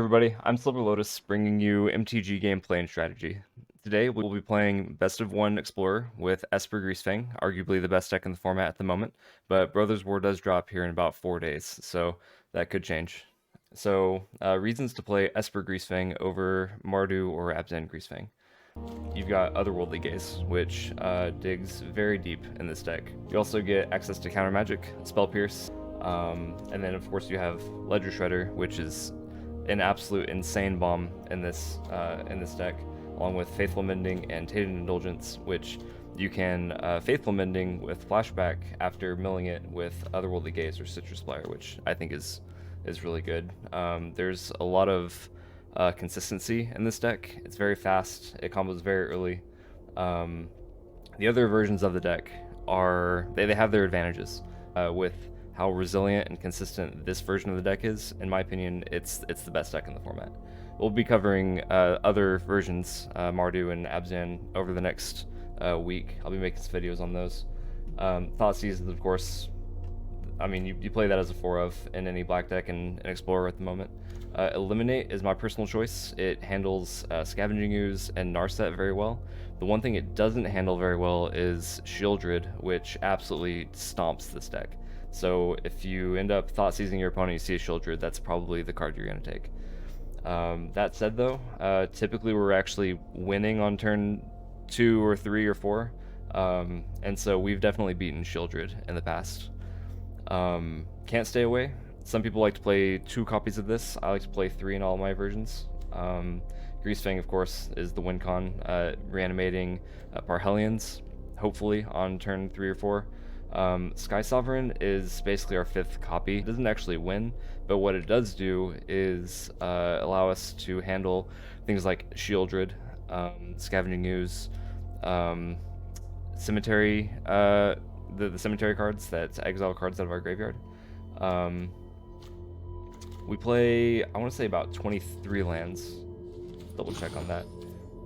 everybody, I'm Silver Lotus bringing you MTG gameplay and strategy. Today we'll be playing Best of One Explorer with Esper Greasefang, arguably the best deck in the format at the moment, but Brothers War does drop here in about 4 days, so that could change. So, reasons to play Esper Greasefang over Mardu or Abzan Greasefang. You've got Otherworldly Gaze, which digs very deep in this deck. You also get access to Counter Magic, Spell Pierce, and then of course you have Ledger Shredder, which is an absolute insane bomb in this deck, along with Faithful Mending and Tainted Indulgence, which you can Faithful Mending with Flashback after milling it with Otherworldly Gaze or Citrus Splier, which I think is really good. There's a lot of consistency in this deck. It's very fast. It combos very early. The other versions of the deck are they have their advantages with how resilient and consistent this version of the deck is. In my opinion, it's the best deck in the format. We'll be covering other versions, Mardu and Abzan, over the next week. I'll be making some videos on those. Thoughtseize, of course, I mean, you play that as a 4 of in any black deck and Explorer at the moment. Eliminate is my personal choice. It handles Scavenging Ooze and Narset very well. The one thing it doesn't handle very well is Shieldred, which absolutely stomps this deck. So if you end up thought seizing your opponent, you see a Shieldred, that's probably the card you're going to take. That said though, typically we're actually winning on turn 2 or 3 or 4. And so we've definitely beaten Shieldred in the past. Can't Stay Away. Some people like to play 2 copies of this. I like to play 3 in all my versions. Greasefang, of course, is the win con, reanimating Parhelions, hopefully, on turn 3 or 4. Sky Sovereign is basically our 5th copy. It doesn't actually win, but what it does do is allow us to handle things like Shieldred, Scavenging Ooze, Cemetery, the cemetery cards, that's exile cards out of our graveyard. We play, I want to say about 23 lands. Double check on that.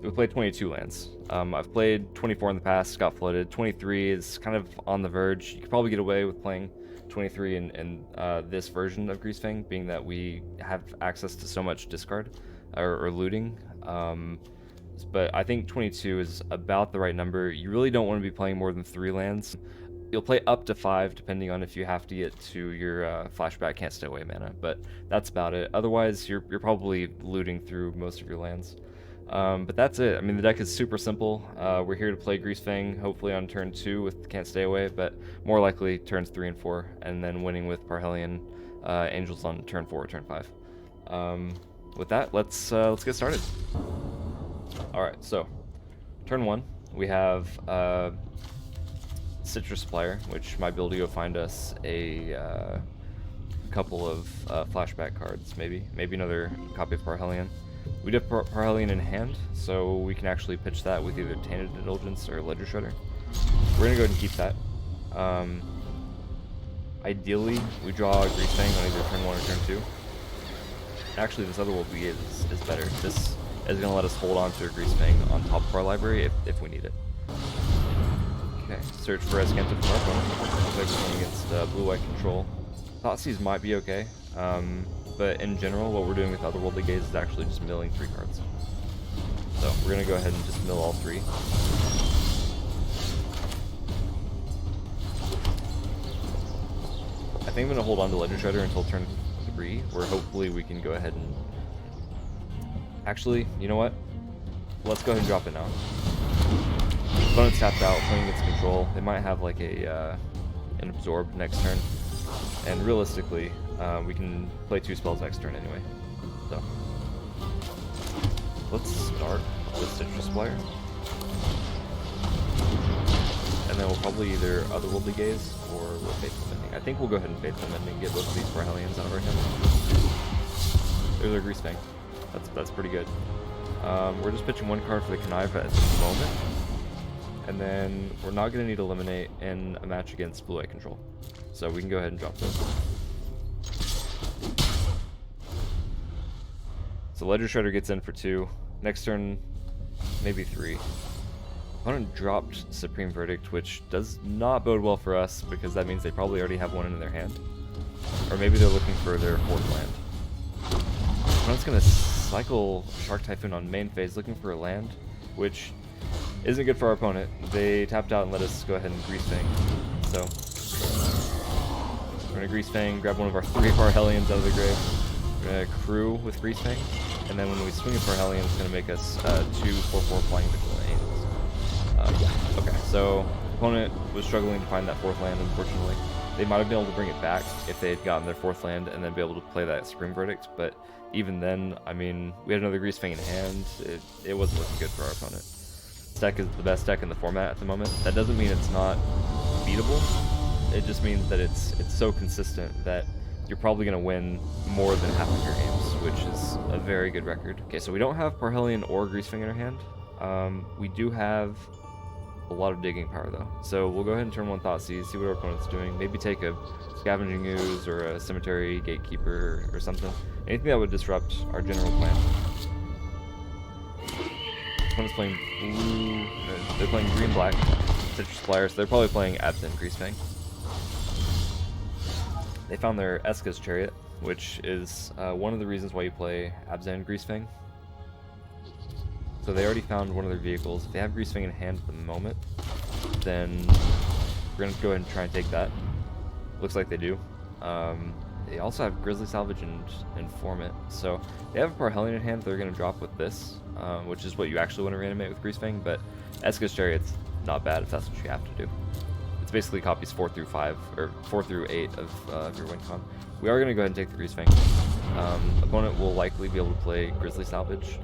We play 22 lands. I've played 24 in the past, got flooded. 23 is kind of on the verge. You could probably get away with playing 23 in this version of Greasefang, being that we have access to so much discard or looting. But I think 22 is about the right number. You really don't want to be playing more than 3 lands. You'll play up to 5 depending on if you have to get to your flashback Can't Stay Away mana, but that's about it. Otherwise, you're probably looting through most of your lands. But that's it. I mean, the deck is super simple. We're here to play Greasefang, hopefully on turn 2 with Can't Stay Away, but more likely turns 3 and 4, and then winning with Parhelion Angels on turn 4 or turn 5. With that, let's get started. Alright, so turn 1, we have Citrus Splier, which might be able to go find us a couple of flashback cards, maybe another copy of Parhelion. We do have Parhelion in hand, so we can actually pitch that with either Tainted Indulgence or Ledger Shredder. We're gonna go ahead and keep that. Ideally, we draw a Greasefang on either turn 1 or turn 2. Actually, this other Otherworldly Gaze is better. This is gonna let us hold on to a Greasefang on top of our library if we need it. Okay, search for Escanta from our opponent. Looks like we're going against blue-white control. Thoughtseize might be okay, but in general, what we're doing with Otherworldly Gaze is actually just milling 3 cards. So we're going to go ahead and just mill all 3. I think I'm going to hold on to Ledger Shredder until turn 3, where hopefully we can go ahead and... Actually, you know what? Let's go ahead and drop it now. Opponent's tapped out, playing against control. They might have like an absorb next turn, and realistically, we can play 2 spells next turn anyway. So let's start with Citrus Splier, and then we'll probably either Otherworldly Gaze or we'll Faithful Mending. I think we'll go ahead and Faithful Mending, get both of these Parhelions out of our hand. There's our Greasefang. That's pretty good. We're just pitching 1 card for the Connive at the moment. And then we're not going to need to eliminate in a match against blue-white control. So we can go ahead and drop those. So Ledger Shredder gets in for 2. Next turn, maybe 3. Opponent dropped Supreme Verdict, which does not bode well for us, because that means they probably already have one in their hand. Or maybe they're looking for their 4th land. Opponent's gonna cycle Shark Typhoon on main phase, looking for a land, which isn't good for our opponent. They tapped out and let us go ahead and Greasefang. So we're gonna Greasefang, grab one of our 3 Parhellions out of the grave. We're gonna crew with Greasefang, and then when we swing a Parhellion, it's gonna make us 2 4/4 flying vigilantes. Yeah. Okay. So opponent was struggling to find that 4th land, unfortunately. They might have been able to bring it back if they had gotten their 4th land and then be able to play that Supreme Verdict, but even then, I mean, we had another Greasefang in hand. It wasn't looking good for our opponent. This deck is the best deck in the format at the moment. That doesn't mean it's not beatable. It just means that it's so consistent that you're probably going to win more than half of your games, which is a very good record. Okay, so we don't have Parhellion or Greasefang in our hand. We do have a lot of digging power though, so we'll go ahead and turn 1 Thoughtseize, see what our opponent's doing. Maybe take a Scavenging Ooze or a Cemetery Gatekeeper or something. Anything that would disrupt our general plan. Opponent's playing blue. They're playing green-black Citrus Flyer, so they're probably playing Abzan Greasefang. They found their Eska's Chariot, which is one of the reasons why you play Abzan Greasefang. So they already found one of their vehicles. If they have Greasefang in hand at the moment, then we're going to go ahead and try and take that. Looks like they do. They also have Grizzly Salvage and Informant. So they have a Parhellion in hand they're going to drop with this, which is what you actually want to reanimate with Greasefang, but Eska's Chariot's not bad if that's what you have to do. It's basically copies 4 through 5, or 4 through 8 of your win con. We are going to go ahead and take the Greasefang. Opponent will likely be able to play Grizzly Salvage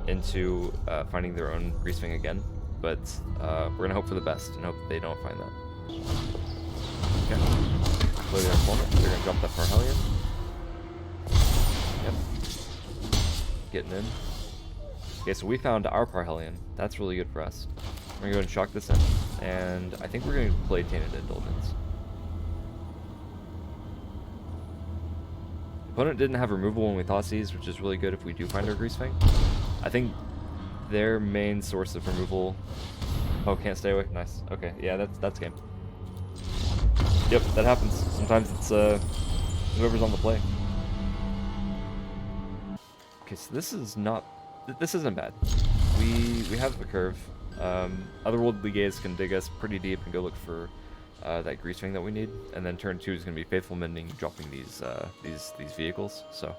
into finding their own Greasefang again, but we're going to hope for the best and hope that they don't find that. Okay. Play their opponent. They're going to drop that Parhellion. Yep. Getting in. Okay, so we found our Parhellion. That's really good for us. We're going to go ahead and shock this in, and I think we're going to play Tainted Indulgence. Opponent didn't have removal when we Thoughtseize, which is really good if we do find our Greasefang. I think their main source of removal... Oh, can't stay away? Nice. Okay, yeah, that's game. Yep, that happens. Sometimes it's whoever's on the play. Okay, so this isn't bad. We have the curve. Otherworldly Gaze can dig us pretty deep and go look for that Greasefang that we need, and then turn 2 is going to be Faithful Mending, dropping these vehicles. So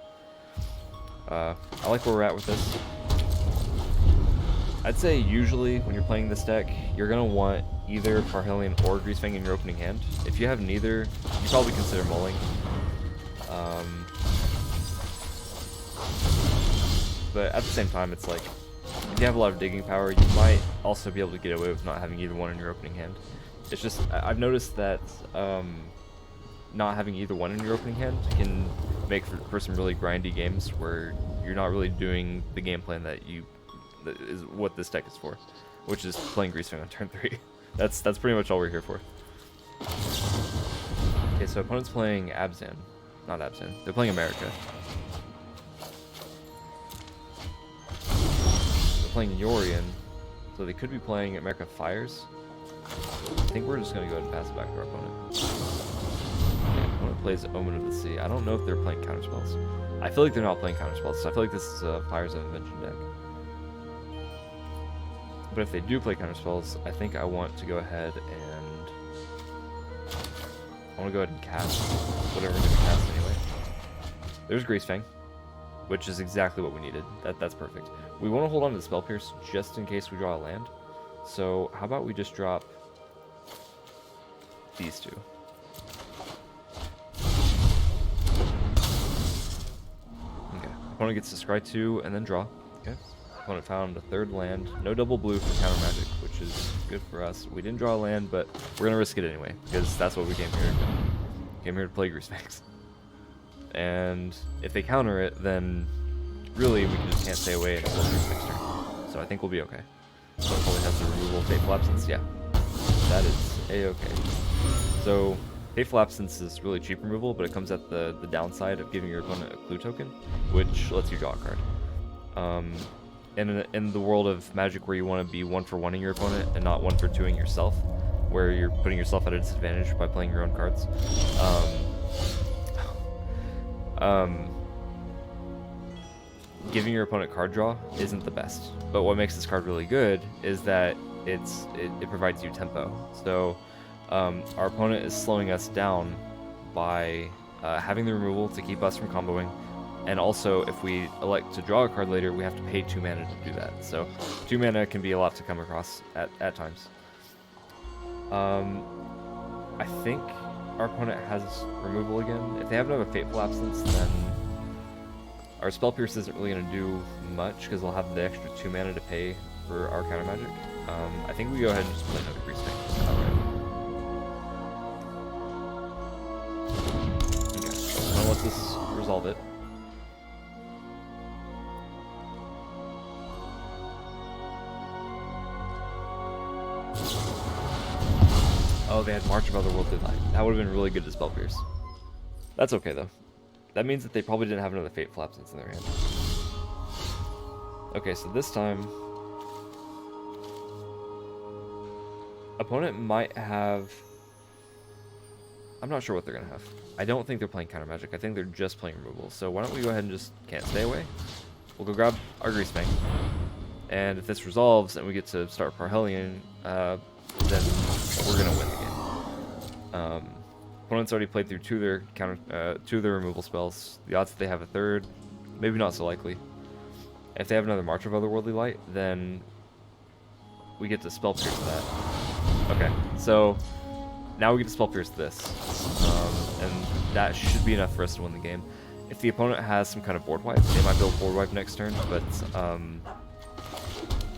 I like where we're at with this. I'd say usually when you're playing this deck, you're going to want either Parhellion or Greasefang in your opening hand. If you have neither, you probably consider mulling. But at the same time, it's like, if you have a lot of digging power, you might also be able to get away with not having either one in your opening hand. It's just, I've noticed that not having either one in your opening hand can make for some really grindy games where you're not really doing the game plan that is what this deck is for, which is playing Greasefang on turn 3. That's pretty much all we're here for. Okay, so opponent's playing Abzan. Not Abzan. They're playing America. They're playing Yorion, so they could be playing America Fires. I think we're just going to go ahead and pass it back to our opponent. Okay, opponent plays Omen of the Sea. I don't know if they're playing counterspells. I feel like they're not playing counterspells, so I feel like this is a Fires of Invention deck. But if they do play counterspells, I think I want to go ahead and... I want to go ahead and cast whatever we're going to cast anyway. There's Greasefang, which is exactly what we needed. That's perfect. We want to hold on to the Spell Pierce just in case we draw a land. So how about we just drop these 2. Okay. Opponent gets to scry 2 and then draw. Okay. Opponent found a 3rd land. No double blue for counter magic, which is good for us. We didn't draw a land, but we're going to risk it anyway, because that's what we came here to do. Came here to play Greasefangs. And if they counter it, then really we just can't stay away until next turn. So I think we'll be okay. So it probably has the removal of Fateful Absence. Yeah, that is a-okay. So Fateful Absence is really cheap removal, but it comes at the downside of giving your opponent a clue token, which lets you draw a card. In the world of Magic where you want to be 1-for-1ing your opponent and not 1-for-2ing yourself, where you're putting yourself at a disadvantage by playing your own cards. giving your opponent card draw isn't the best. But what makes this card really good is that it provides you tempo. So our opponent is slowing us down by having the removal to keep us from comboing. And also, if we elect to draw a card later, we have to pay 2 mana to do that. So 2 mana can be a lot to come across at times. I think our opponent has removal again. If they have another Fateful Absence, then our Spell Pierce isn't really going to do much, because they'll have the extra 2 mana to pay for our counter magic. I think we go ahead and just play another Greasefang. Okay, I'll let this resolve it. Oh, they had March of Otherworldly Light. That would have been really good to Spell Pierce. That's okay, though. That means that they probably didn't have another Fateful Absence in their hand. Okay, so this time... opponent might have... I'm not sure what they're going to have. I don't think they're playing Counter Magic. I think they're just playing removal. So why don't we go ahead and just can't stay away. We'll go grab our Greasefang. And if this resolves and we get to start Parhelion, then we're going to win the game. Opponent's already played through two of their removal spells. The odds that they have a third, maybe not so likely. If they have another March of Otherworldly Light, then we get to Spell Pierce that. Okay, so now we get to Spell Pierce this. And that should be enough for us to win the game. If the opponent has some kind of board wipe, they might build board wipe next turn, but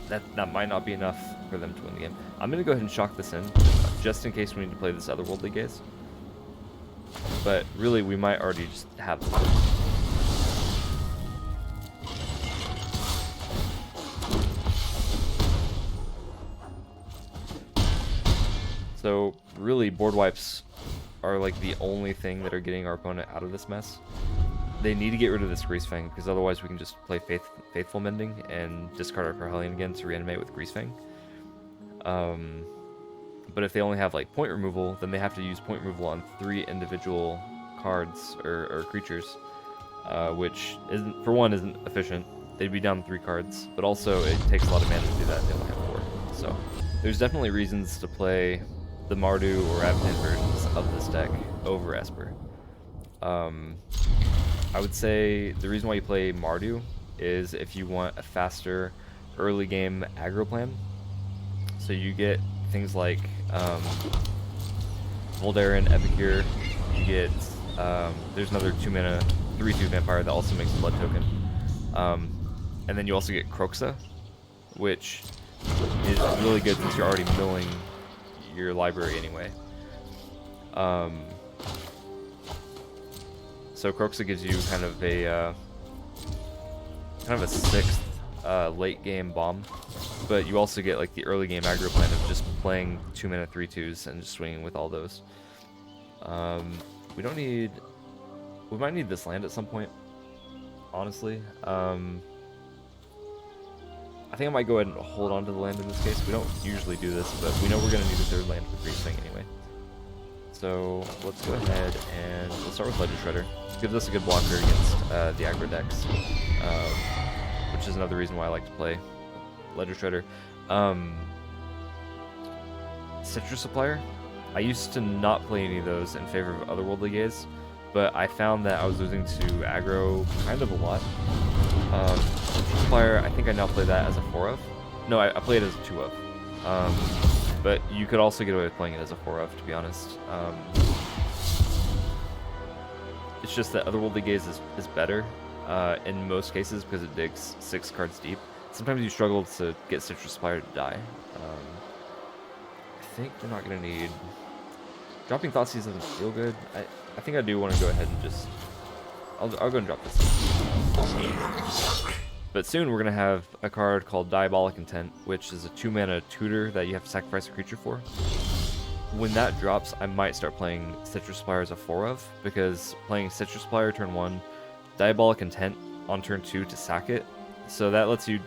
that might not be enough for them to win the game. I'm going to go ahead and shock this in, just in case we need to play this Otherworldly Gaze. But really, we might already just have the board. So really, board wipes are like the only thing that are getting our opponent out of this mess. They need to get rid of this Greasefang, because otherwise we can just play Faithful Mending and discard our Parhelion again to reanimate with Greasefang. But if they only have like point removal, then they have to use point removal on 3 individual cards or creatures, which isn't, for one, isn't efficient. They'd be down 3 cards, but also it takes a lot of mana to do that. They only have 4. So there's definitely reasons to play the Mardu or Abnett versions of this deck over Esper. I would say the reason why you play Mardu is if you want a faster early game aggro plan. So you get things like Voldaren, Epicure. You get there's another 2 mana 3/2 vampire that also makes a blood token. And then you also get Kroxa, which is really good since you're already milling your library anyway. So Kroxa gives you kind of a 6th late game bomb, but you also get like the early game aggro plan of just playing 2 mana 3/2s and just swinging with all those. We might need this land at some point, honestly. I think I might go ahead and hold on to the land in this case. We don't usually do this, but we know we're going to need a 3rd land for Greasefang anyway. So let's go ahead and we'll start with Ledger Shredder. Gives us a good blocker against the aggro decks, which is another reason why I like to play Ledger Shredder. Citrus Supplier. I used to not play any of those in favor of Otherworldly Gaze, but I found that I was losing to aggro kind of a lot. Citrus Supplier, I think I now play that as a 4 of. No, I play it as a 2 of. But you could also get away with playing it as a 4 of, to be honest. It's just that Otherworldly Gaze is better in most cases because it digs 6 cards deep. Sometimes you struggle to get Citrus Supplier to die. I think we're not going to need... Dropping Thoughtseize doesn't feel good. I think I do want to go ahead and just... I'll go and drop this. But soon we're going to have a card called Diabolic Intent, which is a 2 mana tutor that you have to sacrifice a creature for. When that drops, I might start playing Citrus Supplier as a 4 of, because playing Citrus Supplier turn 1, Diabolic Intent on turn 2 to sack it. So that lets you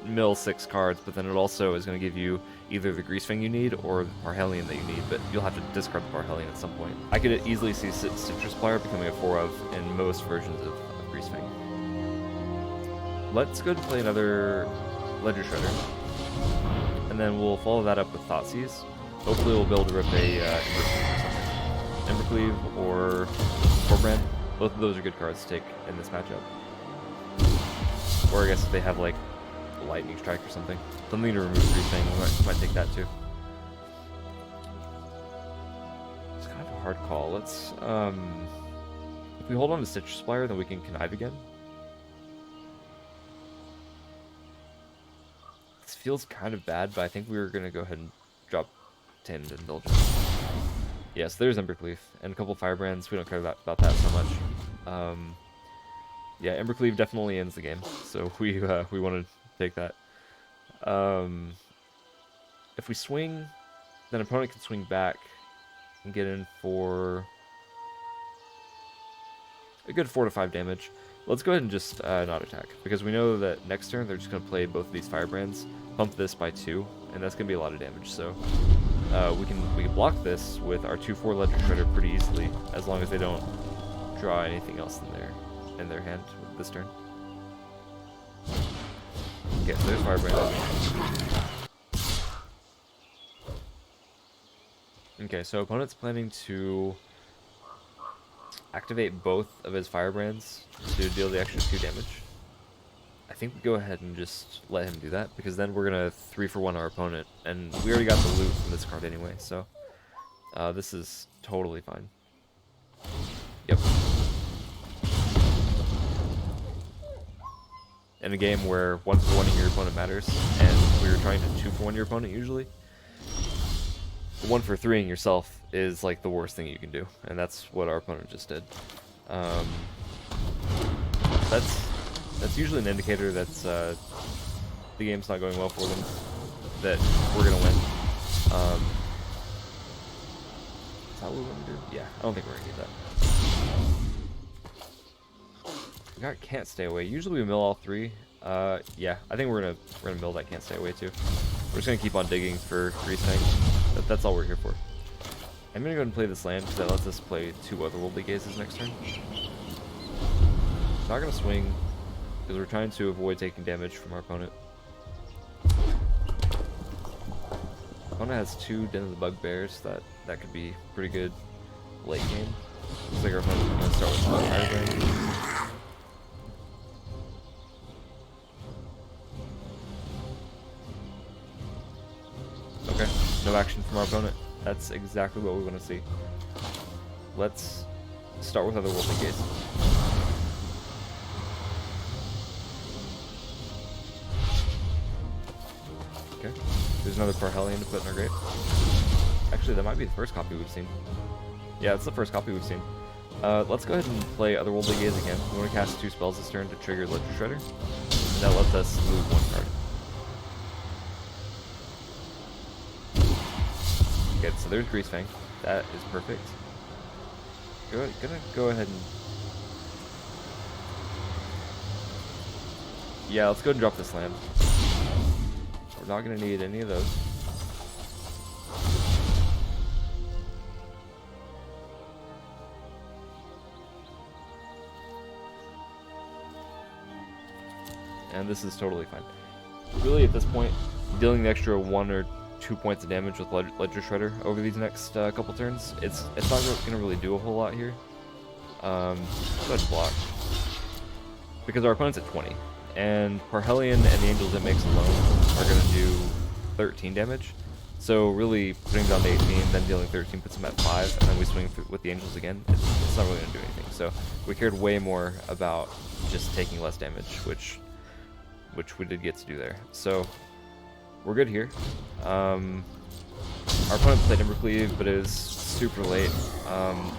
mill 6 cards, but then it also is going to give you either the Greasefang you need or the Parhelion that you need, but you'll have to discard the Parhelion at some point. I could easily see Citrus Supplier becoming a 4 of in most versions of Greasefang. let's go and play another Ledger Shredder. And then we'll follow that up with Thoughtseize. Hopefully we'll be able to rip a Embercleave or Brand. Both of those are good cards to take in this matchup. Or I guess if they have like a Lightning Strike or something. Something to remove Greasefang, we might take that too. It's kind of a hard call. Let's, if we hold on to Stitch Splier, then we can Connive again. This feels kind of bad, but I think we were going to go ahead and drop Tainted Indulgence. Yes, there's Embercleave, and a couple Firebrands. We don't care about that so much. Yeah, Embercleave definitely ends the game, so we want to take that. If we swing, then opponent can swing back and get in for a good 4 to 5 damage. Let's go ahead and just not attack, because we know that next turn they're just going to play both of these Firebrands, pump this by 2, and that's going to be a lot of damage. So we can block this with our 2/4 Ledger Shredder pretty easily, as long as they don't draw anything else in their hand this turn. Okay, so there's Firebrand. Okay, so opponent's planning to activate both of his Firebrands to deal the extra 2 damage. I think we go ahead and just let him do that, because then we're going to 3-for-1 our opponent, and we already got the loot from this card anyway, so this is totally fine. Yep. In a game where 1-for-1ing your opponent matters, and we were trying to 2-for-1 your opponent usually, 1-for-3ing yourself is like the worst thing you can do, and that's what our opponent just did. That's usually an indicator that the game's not going well for them, that we're gonna win. Is that what we want to do? Yeah, I don't think we're gonna do that. We got Can't Stay Away. Usually we mill all 3. Yeah, I think we're gonna mill that Can't Stay Away too. We're just gonna keep on digging for Greasefang. That's all we're here for. I'm gonna go ahead and play this land because that lets us play 2 Otherworldly Gazes next turn. Not gonna swing because we're trying to avoid taking damage from our opponent. Opponent has 2 Den of the Bugbears. That could be pretty good late game. Looks like our opponent's gonna start with Firebrands. Okay, no action from our opponent. That's exactly what we want to see. Let's start with Otherworldly Gaze. Okay, there's another Parhelion to put in our grave. Actually, that might be the first copy we've seen. Yeah, it's the first copy we've seen. Let's go ahead and play Otherworldly Gaze again. We want to cast 2 spells this turn to trigger Ledger Shredder, and that lets us move 1 card. Okay, so there's Greasefang. That is perfect. Gonna go ahead and... Yeah, let's go ahead and drop this land. We're not gonna need any of those. And this is totally fine. Really, at this point, dealing the extra 1 or 2 points of damage with Ledger Shredder over these next couple turns, it's not gonna really do a whole lot here. Let's block, because our opponent's at 20, and Parhelion and the Angels it makes alone are gonna do 13 damage. So really putting down to 18, then dealing 13 puts them at 5, and then we swing with the Angels again. It's not really gonna do anything. So we cared way more about just taking less damage, which we did get to do there. So we're good here. Our opponent played Embercleave, but it was super late.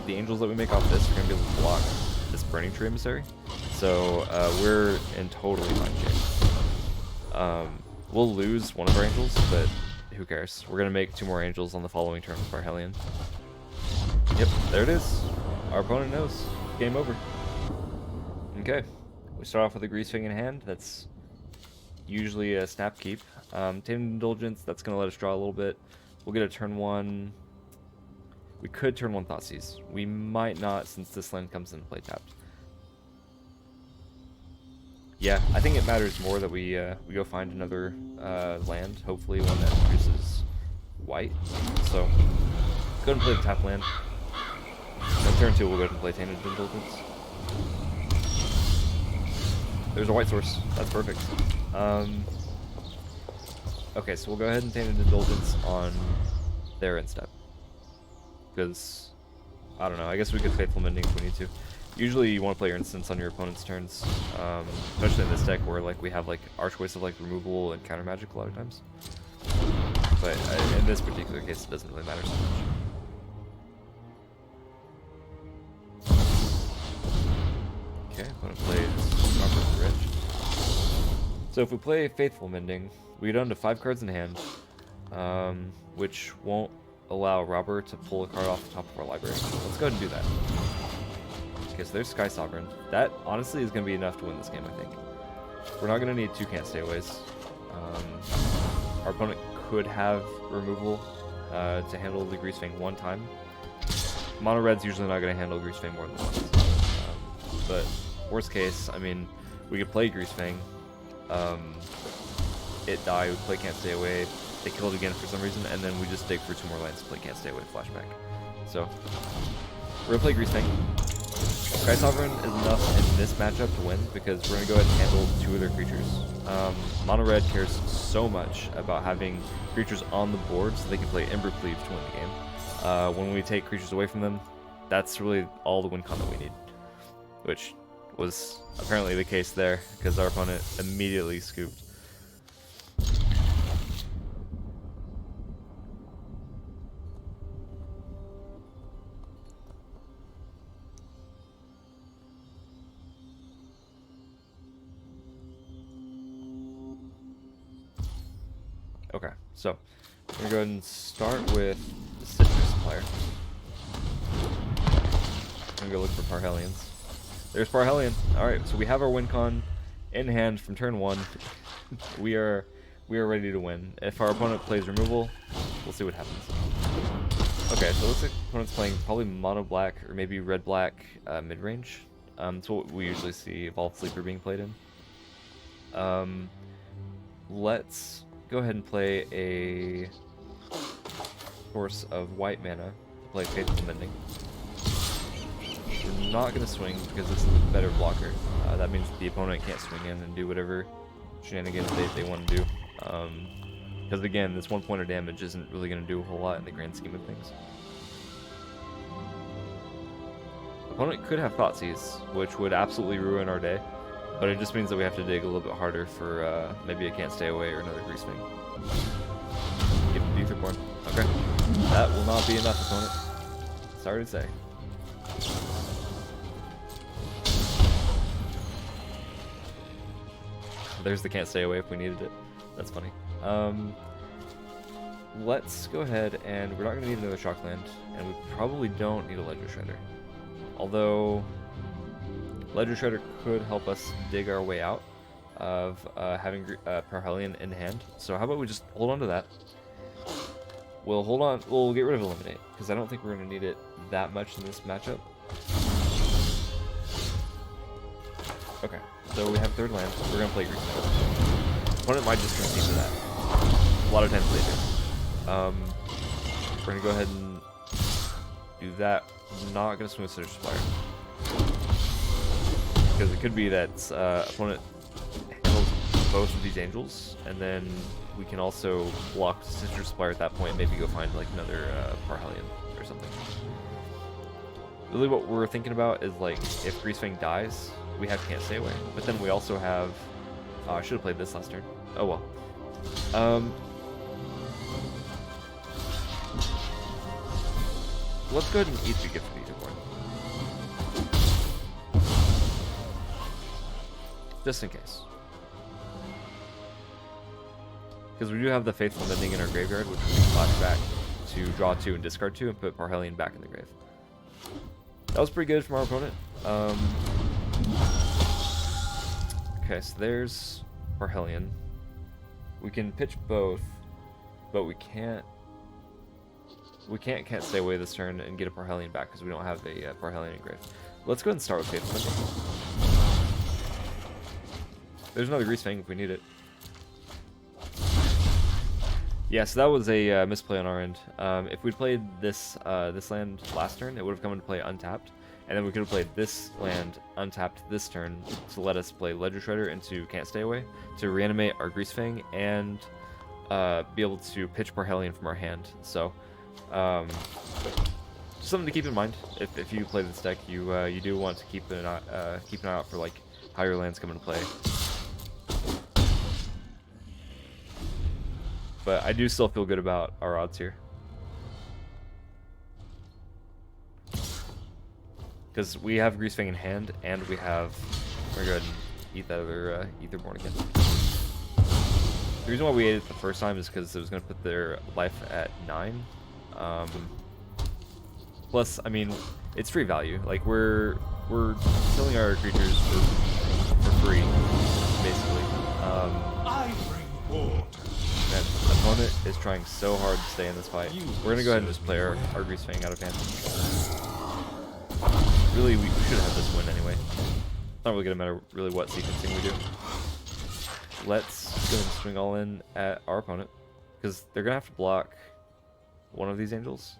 The Angels that we make off this are going to be able to block this Burning Tree Emissary. So we're in totally fine shape. We'll lose one of our Angels, but who cares? We're going to make 2 more Angels on the following turn with Parhelion. Yep, there it is. Our opponent knows. Game over. Okay. We start off with a Greasefang in hand. That's usually a snap keep. Tainted Indulgence, that's going to let us draw a little bit. We'll get a turn 1. We could turn 1 Thoughtseize. We might not, since this land comes in play tapped. Yeah, I think it matters more that we go find another land, hopefully one that produces white. So go ahead and play the tap land. Then turn 2 we'll go ahead and play Tainted Indulgence. There's a white source. That's perfect. Okay, so we'll go ahead and Tainted Indulgence on their end step. Because, I don't know, I guess we could Faithful Mending if we need to. Usually you want to play your instance on your opponent's turns, especially in this deck where like we have like our choice of like removal and counter magic a lot of times. But in this particular case, it doesn't really matter so much. Okay, opponent plays Robert Rich. So if we play Faithful Mending, we get down to 5 cards in hand, which won't allow Robert to pull a card off the top of our library. Let's go ahead and do that. Okay, so there's Sky Sovereign. That, honestly, is going to be enough to win this game, I think. We're not going to need 2 Can't Stay Aways. Our opponent could have removal to handle the Greasefang 1 time. Mono Red's usually not going to handle Greasefang more than once. But, worst case, I mean, we could play Greasefang. It die, we play Can't Stay Away, they kill it again for some reason, and then we just dig for 2 more lands to play Can't Stay Away flashback. So, we're going to play Greasefang. Sky Sovereign is enough in this matchup to win because we're going to go ahead and handle 2 of their creatures. Mono Red cares so much about having creatures on the board so they can play Ember Cleave to win the game. When we take creatures away from them, that's really all the win con that we need. Which was apparently the case there because our opponent immediately scooped. Okay, so we're going to go ahead and start with the Citrus Supplier. I'm going to go look for Parhellions. There's Parhellion. Alright, so we have our win con in hand from turn 1. we are ready to win. If our opponent plays removal, we'll see what happens. Okay, so it looks like the opponent's playing probably mono black or maybe red black mid-range. That's what we usually see Evolved Sleeper being played in. Let's go ahead and play a source of white mana to play Faithful Mending. We're not going to swing because this is a better blocker. That means the opponent can't swing in and do whatever shenanigans they want to do. Because again, this 1 point of damage isn't really going to do a whole lot in the grand scheme of things. Opponent could have Thoughtseize, which would absolutely ruin our day. But it just means that we have to dig a little bit harder for maybe a Can't Stay Away or another Greasefang. Give him Etherborn. Okay. That will not be enough, opponent. Sorry to say. There's the Can't Stay Away if we needed it. That's funny. Let's go ahead and we're not going to need another Shockland, and we probably don't need a Ledger Shredder. Although Ledger Shredder could help us dig our way out of having Parhellion in hand. So how about we just hold on to that. We'll hold on. We'll get rid of Eliminate because I don't think we're going to need it that much in this matchup. Okay, so we have 3rd land. We're going to play Greasefang. Opponent might just concede to that. A lot of times they do. We're going to go ahead and do that. I'm not going to swing with Citrus Supplier. Because it could be that opponent handles both of these angels, and then we can also block Citrus Supplier at that point, maybe go find like another Parhellion or something. Really what we're thinking about is like, if Greasefang dies, we have Can't Stay Away. But then we also have... I should have played this last turn. Oh well. Let's go ahead and each be gifted Etherborn. Just in case. Because we do have the Faithful Mending in our graveyard, which we can flash back to draw 2 and discard 2 and put Parhellion back in the grave. That was pretty good from our opponent. Okay, so there's Parhellion. We can pitch both, but we can't Stay Away this turn and get a Parhellion back because we don't have a Parhellion in grave. Let's go ahead and start with Faithful Mending. There's another Greasefang if we need it. Yeah, so that was a misplay on our end. If we'd played this this land last turn, it would have come into play untapped, and then we could have played this land untapped this turn to let us play Ledger Shredder into Can't Stay Away to reanimate our Greasefang and be able to pitch Parhelion from our hand. So, just something to keep in mind. If you play this deck, you do want to keep an eye out for like how your lands come into play. But I do still feel good about our odds here. Because we have Greasefang in hand, and we have... We're going to go ahead and eat that other Etherborn again. The reason why we ate it the first time is because it was going to put their life at 9. Plus, I mean, it's free value. Like, we're killing our creatures for free, basically. I bring order. Man, opponent is trying so hard to stay in this fight. We're gonna go ahead and just play our Greasefang out of hand. Really, we should have this win anyway. It's not really gonna matter really what sequencing we do. Let's go ahead and swing all in at our opponent, because they're gonna have to block one of these angels,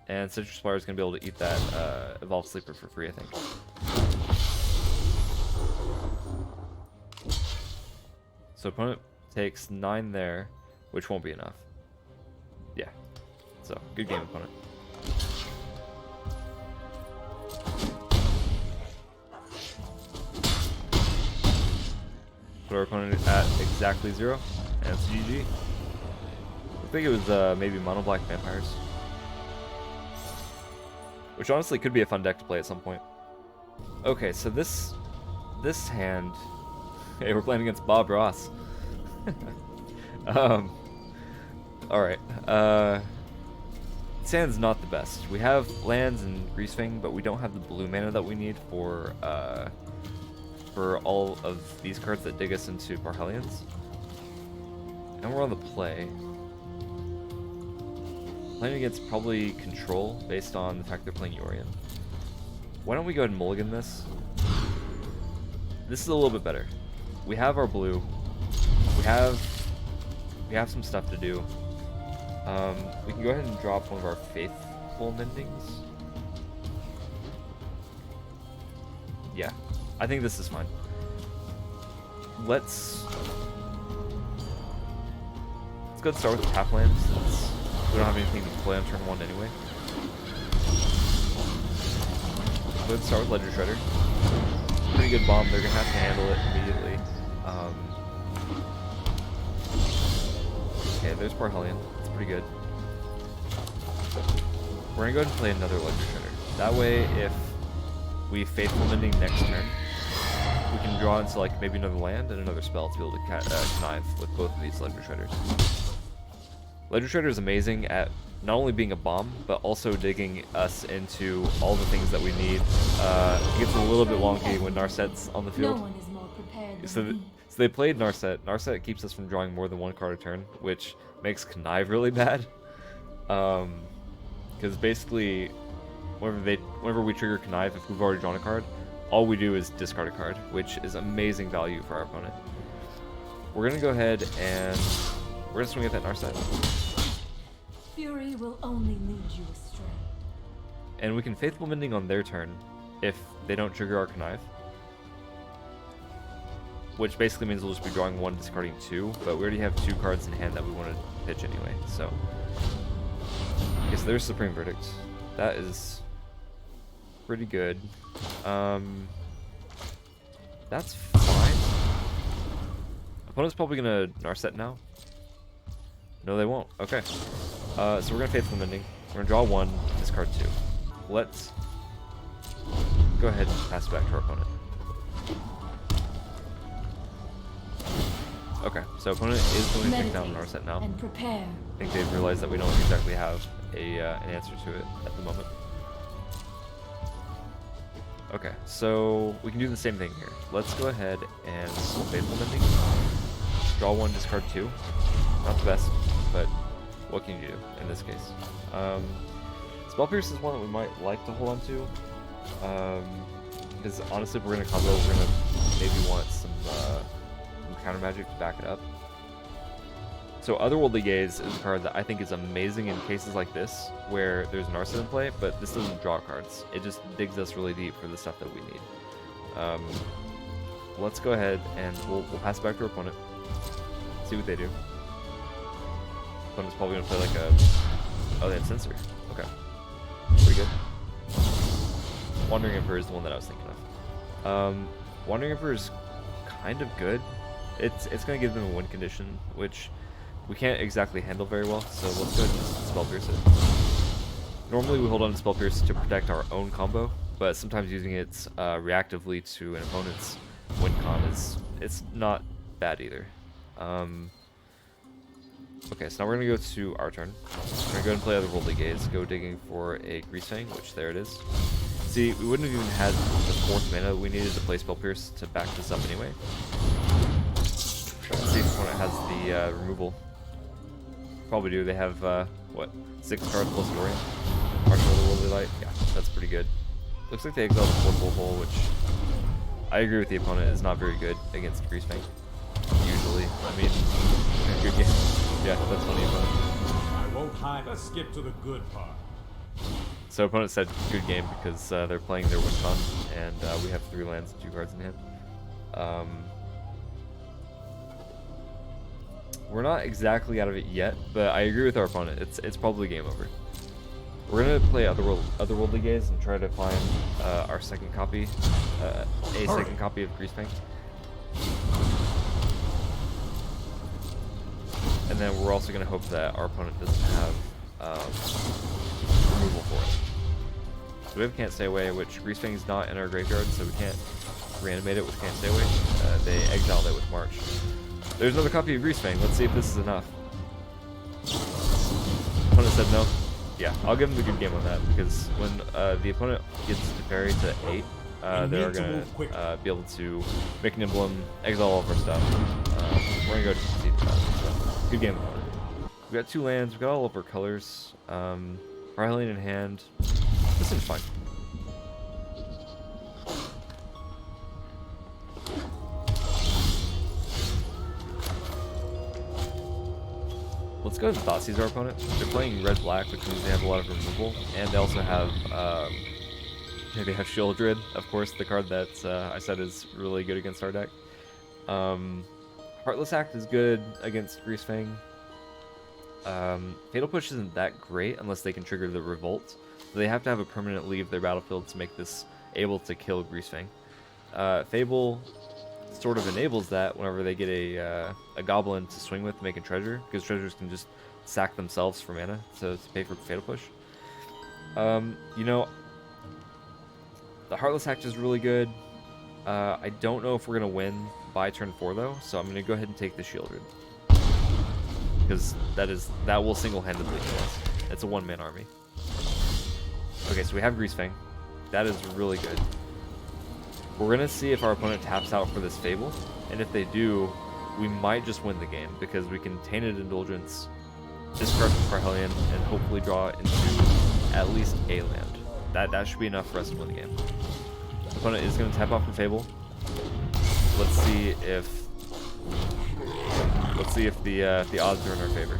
and Citrus Spire is gonna be able to eat that Evolved Sleeper for free, I think. So opponent takes 9 there, which won't be enough. Yeah. So, good game, opponent. Put our opponent at exactly 0, and it's GG. I think it was maybe Mono Black Vampires. Which honestly could be a fun deck to play at some point. Okay, so this hand... Hey, we're playing against Bob Ross. Alright. This hand's not the best. We have lands and Greasefang, but we don't have the blue mana that we need for all of these cards that dig us into Parhelions. And we're on the play. Playing against probably Control, based on the fact they're playing Yorion. Why don't we go ahead and mulligan this? This is a little bit better. We have our blue. We have some stuff to do. We can go ahead and drop one of our Faithful Mendings. Yeah, I think this is fine. Let's go and start with the tap land, since we don't have anything to play on turn 1 anyway. Go ahead and start with Ledger Shredder. Pretty good bomb. They're gonna have to handle it immediately. Okay, there's Parhelion. It's pretty good. We're gonna go ahead and play another Ledger Shredder. That way, if we Faithful Mending next turn, we can draw into like maybe another land and another spell to be able to connive with both of these Ledger Shredders. Ledger Shredder is amazing at not only being a bomb, but also digging us into all the things that we need. It gets a little bit wonky when Narset's on the field. No one is more prepared So than me. they played Narset. Narset keeps us from drawing more than 1 card a turn, which makes connive really bad. Because basically, whenever we trigger connive, if we've already drawn a card, all we do is discard a card, which is amazing value for our opponent. We're gonna go ahead and we're gonna swing at that Narset, Fury will only lead you astray. and we can Faithful Mending on their turn if they don't trigger our connive. Which basically means we'll just be drawing 1, discarding 2, but we already have 2 cards in hand that we want to pitch anyway, so... Okay, so there's Supreme Verdict. That is pretty good. That's fine. Opponent's probably gonna Narset now. No, they won't. Okay. So we're gonna Faithful Mending. We're gonna draw 1, discard 2. Let's go ahead and pass it back to our opponent. Okay, so opponent is going to take down Narset now. And prepare. I think they've realized that we don't exactly have an answer to it at the moment. Okay, so we can do the same thing here. Let's go ahead and Faithful Mending. Draw 1, discard 2. Not the best, but what can you do in this case? Spell Pierce is one that we might like to hold on to. Because honestly, if we're going to combo, we're going to maybe want some counter magic to back it up. So Otherworldly Gaze is a card that I think is amazing in cases like this, where there's an Narset in play, but this doesn't draw cards. It just digs us really deep for the stuff that we need. Let's go ahead and we'll pass it back to our opponent. See what they do. Opponent's probably gonna play like a... Oh, they have Censor. Okay. Pretty good. Wandering Emperor is the one that I was thinking of. Wandering Emperor is kind of good. It's gonna give them a win condition, which we can't exactly handle very well, so let's go ahead and just Spell Pierce it. Normally we hold on to Spell Pierce to protect our own combo, but sometimes using it reactively to an opponent's win con it's not bad either. Okay, so now we're gonna go to our turn. We're gonna go ahead and play Otherworldly Gaze, go digging for a Greasefang, which there it is. See, we wouldn't have even had the 4th mana we needed to play Spell Pierce to back this up anyway. Let's see if the opponent has the removal. Probably do. They have, what, 6 cards plus Dorian? Martial Otherworldly Light? Yeah, that's pretty good. Looks like they exiled the 4th Bulbul, which I agree with the opponent is not very good against Greasefang. Usually. I mean, good game. Yeah, that's funny, opponent. I won't hide. Let's skip to the good part. So opponent said good game because they're playing their win con, and we have 3 lands and 2 cards in hand. We're not exactly out of it yet, but I agree with our opponent. It's probably game over. We're gonna play Otherworldly Gaze and try to find our second copy, second copy of Greasefang. And then we're also gonna hope that our opponent doesn't have removal for it. So we have Can't Stay Away, which Greasefang's not in our graveyard, so we can't reanimate it with Can't Stay Away. They exiled it with March. There's another copy of Greasefang. Let's see if this is enough. Opponent said no. Yeah, I'll give him the good game on that, because when the opponent gets to parry to 8, they are going to be able to make an emblem, exile all of our stuff. We're going to go to concede that. So, good game, opponent. We got 2 lands, we got all of our colors. Parhelion in hand. This seems fine. Let's go ahead and Thoughtseize our opponent. They're playing red-black, which means they have a lot of removal, and they also have they have Shieldred, of course, the card that I said is really good against our deck. Heartless Act is good against Greasefang. Fatal Push isn't that great unless they can trigger the Revolt. So they have to have a permanent leave their battlefield to make this able to kill Greasefang. Fable sort of enables that whenever they get a goblin to swing with, making treasure, because treasures can just sack themselves for mana to pay for Fatal Push. You know, the Heartless Act is really good. I don't know if we're gonna win by turn 4 though, so I'm gonna go ahead and take the Shieldred, because that will single-handedly kill us. It's a 1-man army. Okay, so we have Greasefang. That is really good. We're gonna see if our opponent taps out for this Fable, and if they do, we might just win the game, because we can Tainted Indulgence, discard for Parhelion, and hopefully draw into at least a land. That should be enough for us to win the game. The opponent is gonna tap off for Fable. Let's see if the odds are in our favor.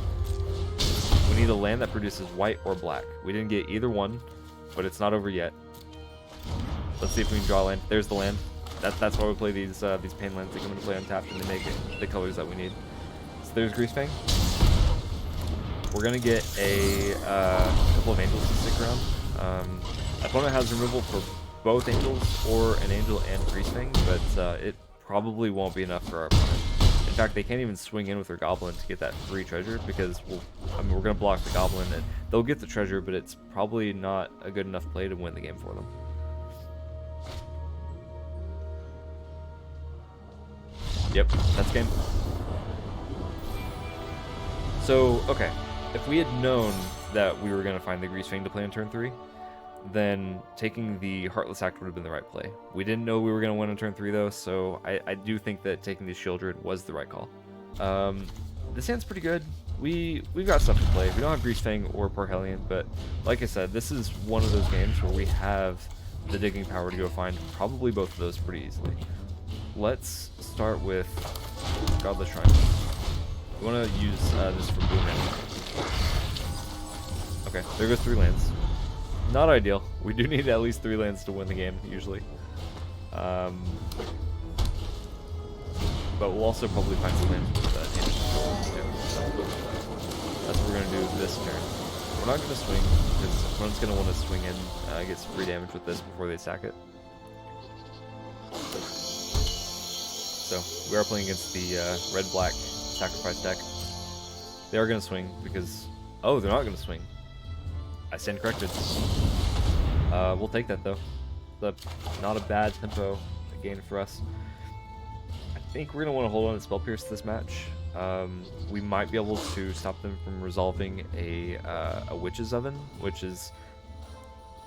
We need a land that produces white or black. We didn't get either one, but it's not over yet. Let's see if we can draw land. There's the land. That's why we play these pain lands. They come into play untapped and they make it the colors that we need. So there's Greasefang. We're gonna get a couple of angels to stick around. Opponent has removal for both angels or an angel and Greasefang, but it probably won't be enough for our opponent. In fact, they can't even swing in with their goblin to get that free treasure, because we're gonna block the goblin and they'll get the treasure, but it's probably not a good enough play to win the game for them. Yep, that's game. So, okay, if we had known that we were going to find the Greasefang to play on turn 3, then taking the Heartless Act would have been the right play. We didn't know we were going to win on turn 3 though, so I do think that taking the Shieldred was the right call. This hand's pretty good. We've got stuff to play. We don't have Greasefang or Parhelion, but like I said, this is one of those games where we have the digging power to go find probably both of those pretty easily. Let's start with Godless Shrine. We want to use this for blue mana. Okay, there goes 3 lands. Not ideal. We do need at least 3 lands to win the game, usually. But we'll also probably find some lands with damage too. That's what we're going to do this turn. We're not going to swing, because opponent's going to want to swing in, get some free damage with this before they sack it. So, we are playing against the red-black sacrifice deck. They are going to swing, because... Oh, they're not going to swing. I stand corrected. We'll take that, though. Not a bad tempo gain for us. I think we're going to want to hold on to Spell Pierce this match. We might be able to stop them from resolving a Witch's Oven, which is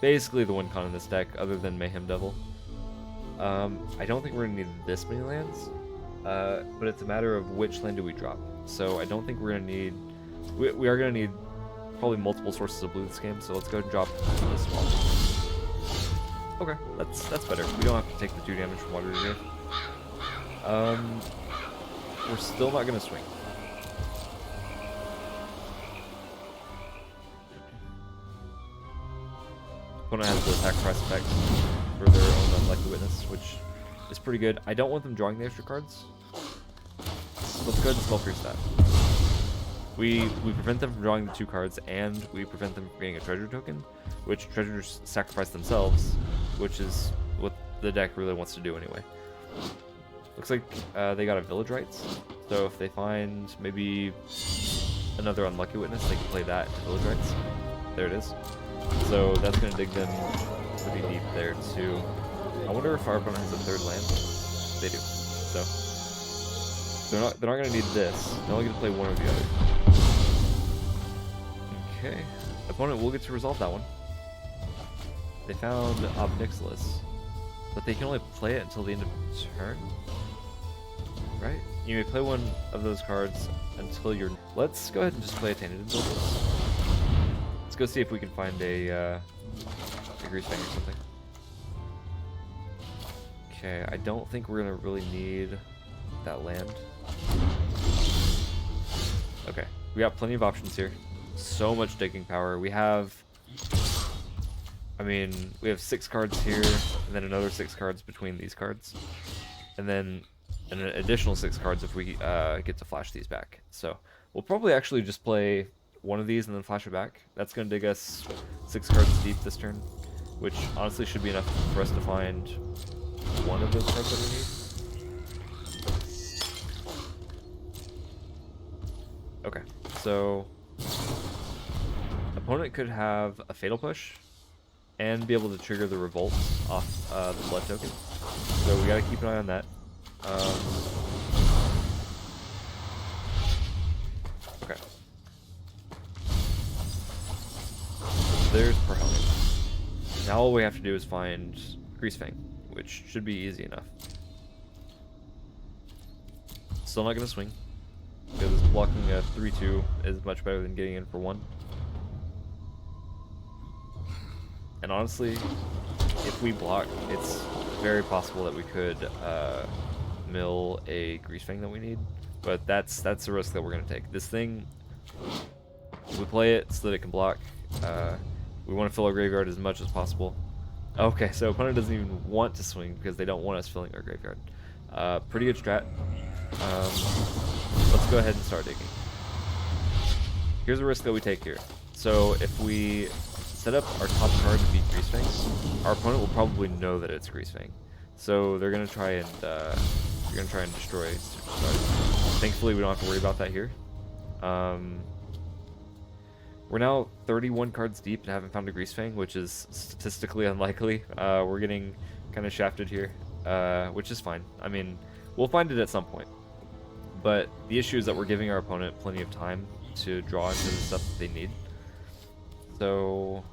basically the win con in this deck, other than Mayhem Devil. I don't think we're going to need this many lands, but it's a matter of which land do we drop. So I don't think we're going to need... We are going to need probably multiple sources of blue this game, so let's go ahead and drop this one. Okay, that's better. We don't have to take the 2 damage from Water here. We're still not going to swing. Opponent has the sacrifice effect for their own Unlikely Witness, which is pretty good. I don't want them drawing the extra cards. Let's go ahead and Spell Pierce that. We prevent them from drawing the 2 cards, and we prevent them from getting a treasure token, which treasures sacrifice themselves, which is what the deck really wants to do anyway. Looks like they got a Village Rites, so if they find maybe another Unlucky Witness, they can play that to Village Rites. There it is. So that's going to dig them pretty deep there too. I wonder if our opponent has a 3rd land. They do. So they're not going to need this. They're only going to play one or the other. Okay. Opponent will get to resolve that one. They found Obnixilis, but they can only play it until the end of turn. Right? You may play one of those cards until you're... Let's go ahead and just play a Tainted Indulgence. Let's go see if we can find a Greasefang or something. Okay, I don't think we're going to really need that land. Okay, we got plenty of options here. So much digging power. We have... I mean, we have 6 cards here, and then another 6 cards between these cards. And then an additional 6 cards if we get to flash these back. So we'll probably actually just play one of these and then flash it back. That's going to dig us 6 cards deep this turn, which honestly should be enough for us to find one of those cards that we need. Okay, so opponent could have a Fatal Push and be able to trigger the Revolt off the Blood token. So we got to keep an eye on that. Okay. There's Prohelm. Now all we have to do is find Greasefang, which should be easy enough. Still not going to swing, because blocking a 3-2 is much better than getting in for 1. And honestly, if we block, it's very possible that we could mill a Greasefang that we need. But that's the risk that we're going to take. This thing, we play it so that it can block. We want to fill our graveyard as much as possible. Okay, so opponent doesn't even want to swing because they don't want us filling our graveyard. Pretty good strat. Let's go ahead and start digging. Here's a risk that we take here. So if we set up our top card to be Greasefang, our opponent will probably know that it's Greasefang. So they're gonna try and destroy Superstar. Thankfully, we don't have to worry about that here. We're now 31 cards deep and haven't found a Greasefang, which is statistically unlikely. We're getting kind of shafted here, which is fine. I mean, we'll find it at some point. But the issue is that we're giving our opponent plenty of time to draw into the stuff that they need. So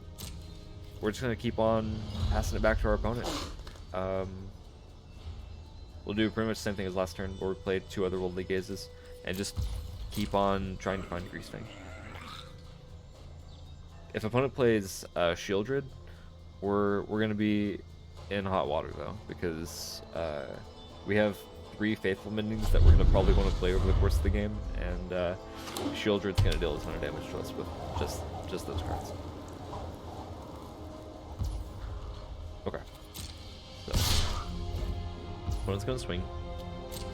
we're just going to keep on passing it back to our opponent. We'll do pretty much the same thing as last turn, where we played 2 other Worldly Gazes, and just keep on trying to find Greasefang. If opponent plays Shieldred, we're going to be in hot water, though, because we have 3 Faithful Mendings that we're going to probably want to play over the course of the game, and Shieldred's going to deal a ton of damage to us with just those cards. Okay. So, opponent's going to swing.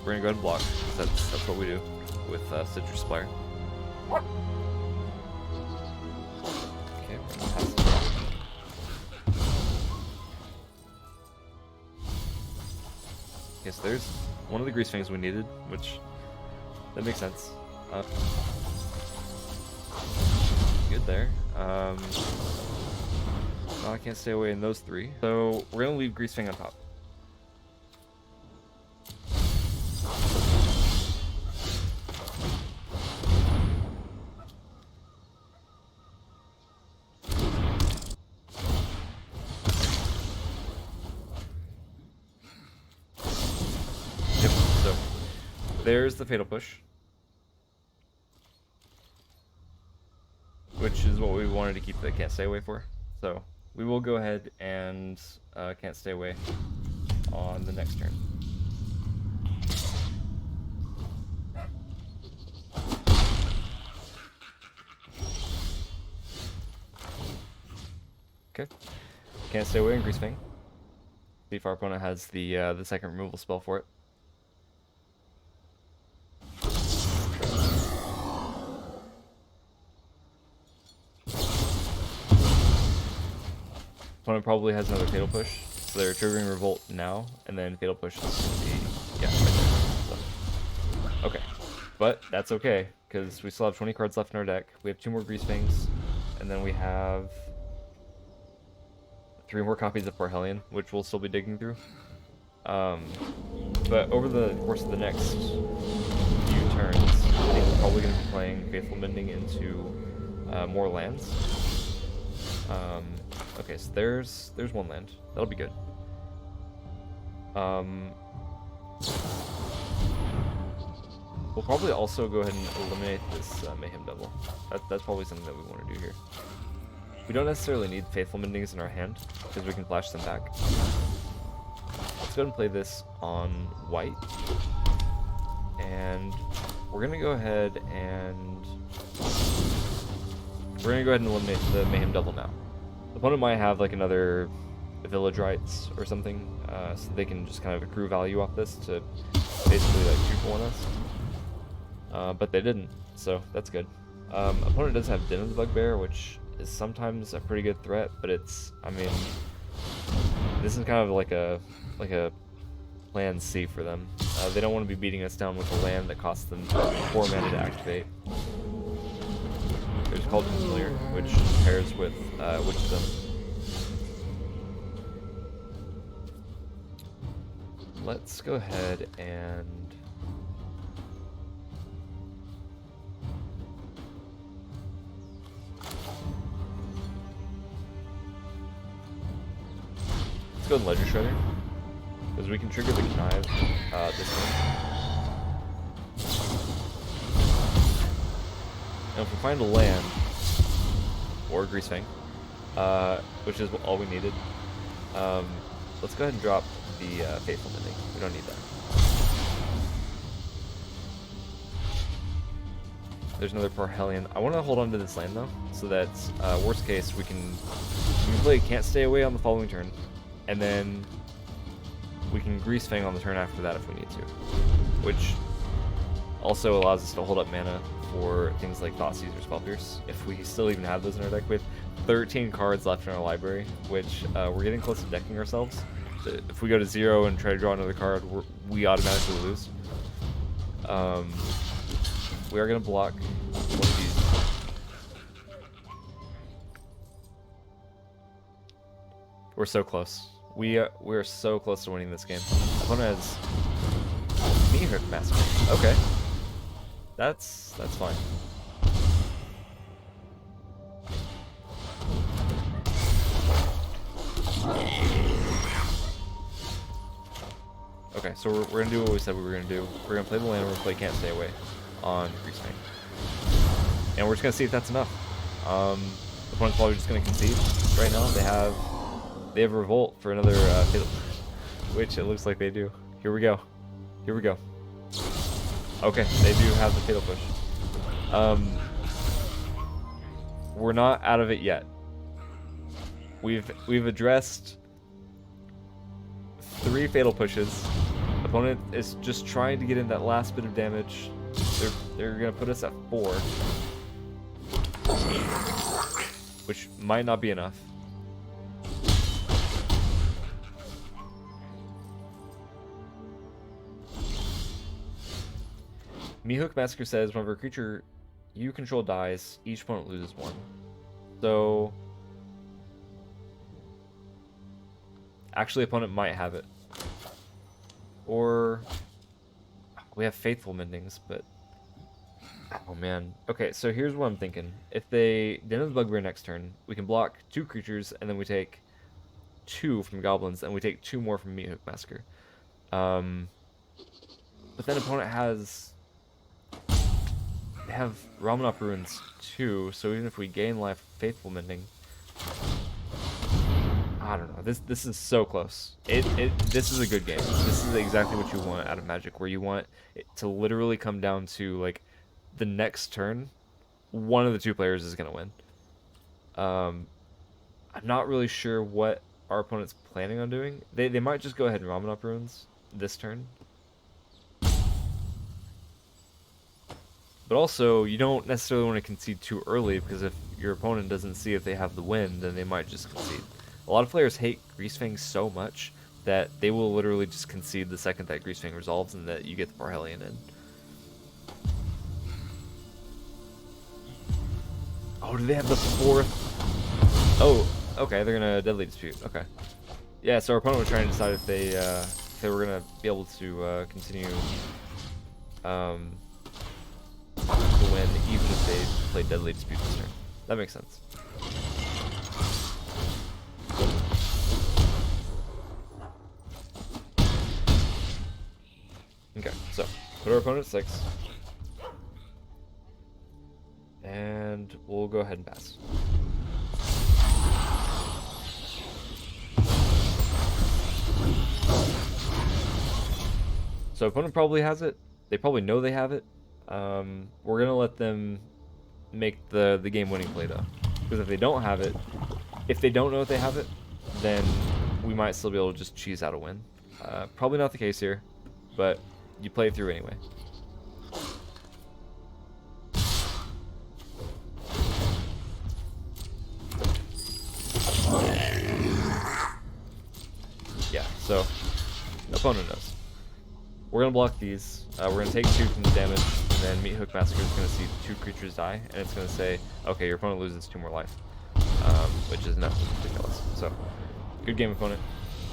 We're going to go ahead and block, because that's what we do with Citrus Spire. Okay, we're going to pass it off. Okay, so there's one of the Greasefangs we needed, which, that makes sense. Good there. No, I can't stay away in those 3. So, we're going to leave Greasefang on top. Yep, so there's the Fatal Push, which is what we wanted to keep the Can't Stay Away for. So we will go ahead and Can't Stay Away on the next turn. Okay, Can't Stay Away in Greasefang. See if our opponent has the second removal spell for it. Opponent probably has another Fatal Push, so they're triggering Revolt now, and then Fatal Push is going to be, yeah, right there. So, okay, but that's okay, because we still have 20 cards left in our deck. We have 2 more Greasefangs, and then we have 3 more copies of Parhelion, which we'll still be digging through. But over the course of the next few turns, I think we're probably going to be playing Faithful Mending into more lands. Okay, so there's 1 land. That'll be good. We'll probably also go ahead and eliminate this Mayhem Devil. That's probably something that we want to do here. We don't necessarily need Faithful Mendings in our hand, because we can flash them back. Let's go ahead and play this on white. And we're going to go ahead and eliminate the Mayhem Devil now. The opponent might have like another Village Rites or something, so they can just kind of accrue value off this to basically like 2-for-1 us. But they didn't, so that's good. Opponent does have Den of the Bugbear, which is sometimes a pretty good threat, but it's, I mean, this is kind of like a plan C for them. They don't want to be beating us down with a land that costs them 4 mana to activate. There's called Familiar, which pairs with Wisdom. Let's go ahead and let's go with Ledger Shredder, because we can trigger the Connive this one. Now if we find a land, or Greasefang, which is all we needed, let's go ahead and drop the Faithful Mending. We don't need that. There's another Parhelion. I want to hold on to this land though, so that worst case we can play Can't Stay Away on the following turn, and then we can Greasefang on the turn after that if we need to, which also allows us to hold up mana for things like Thoughtseize or Spell Pierce, if we still even have those in our deck. We have 13 cards left in our library, which we're getting close to decking ourselves. So if we go to 0 and try to draw another card, we automatically lose. We are going to block one of these. We're so close. We're so close to winning this game. Opponent has Meteor Master. Okay. That's fine. Okay, so we're gonna do what we said we were gonna do. We're gonna play the land, we're gonna play Can't Stay Away on Greasefang. And we're just gonna see if that's enough. The opponent's probably just gonna concede. Right now they have Revolt for another Fatal, which it looks like they do. Here we go. Here we go. Okay, they do have the fatal push. We're not out of it yet. We've addressed 3 fatal pushes. Opponent is just trying to get in that last bit of damage. They're gonna put us at 4, which might not be enough. Meathook Massacre says whenever a creature you control dies, each opponent loses 1. So actually, opponent might have it. Or we have Faithful Mendings, but oh man. Okay, so here's what I'm thinking. If they Den of the Bugbear next turn, we can block 2 creatures, and then we take 2 from goblins, and we take 2 more from Meathook Massacre. But then opponent they have Ramanop Ruins too, so even if we gain life, Faithful Mending, I don't know. This is so close. This is a good game. This is exactly what you want out of Magic, where you want it to literally come down to like the next turn, one of the 2 players is gonna win. I'm not really sure what our opponent's planning on doing. They might just go ahead and Ramanop Ruins this turn. But also, you don't necessarily want to concede too early, because if your opponent doesn't see if they have the win, then they might just concede. A lot of players hate Greasefang so much that they will literally just concede the second that Greasefang resolves and that you get the Parhelion in. Oh, do they have the 4th? Oh, okay, they're going to Deadly Dispute. Okay. Yeah, so our opponent was trying to decide if they were going to be able to continue to win, even if they play Deadly Dispute this turn. That makes sense. Okay, so put our opponent at 6, and we'll go ahead and pass. So opponent probably has it. They probably know they have it. We're gonna let them make the game-winning play though, because if they don't have it, if they don't know if they have it, then we might still be able to just cheese out a win. Probably not the case here, but you play it through anyway. Yeah, so opponent knows. We're gonna block these. We're gonna take 2 from the damage, and then Meathook Massacre is gonna see 2 creatures die, and it's gonna say, okay, your opponent loses 2 more life, which is not ridiculous. So, good game, opponent.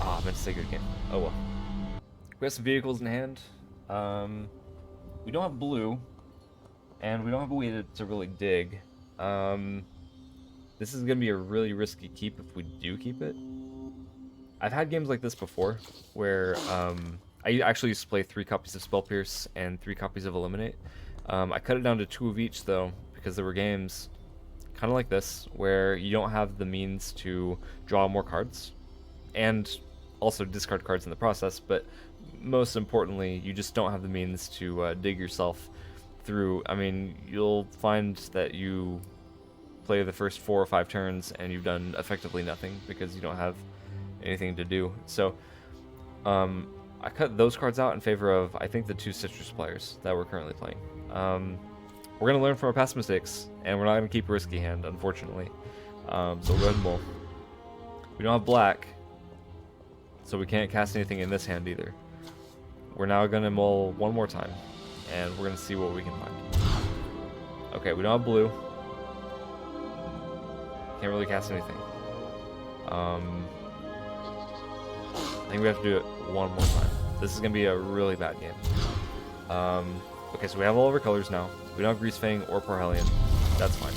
Ah, I meant to say good game. Oh well. We have some vehicles in hand. We don't have blue, and we don't have a way to really dig. This is gonna be a really risky keep if we do keep it. I've had games like this before, where I actually used to play 3 copies of Spell Pierce and 3 copies of Eliminate. I cut it down to 2 of each though, because there were games kind of like this where you don't have the means to draw more cards and also discard cards in the process, but most importantly, you just don't have the means to dig yourself through. I mean, you'll find that you play the first 4 or 5 turns and you've done effectively nothing because you don't have anything to do. So I cut those cards out in favor of, I think, the 2 citrus players that we're currently playing. We're going to learn from our past mistakes, and we're not going to keep a risky hand, unfortunately. So we'll go ahead and mull. We don't have black, so we can't cast anything in this hand either. We're now going to mull one more time, and we're going to see what we can find. Okay, we don't have blue. Can't really cast anything. I think we have to do it one more time. This is going to be a really bad game. Okay, so we have all of our colors now. We don't have Greasefang or Parhelion. That's fine.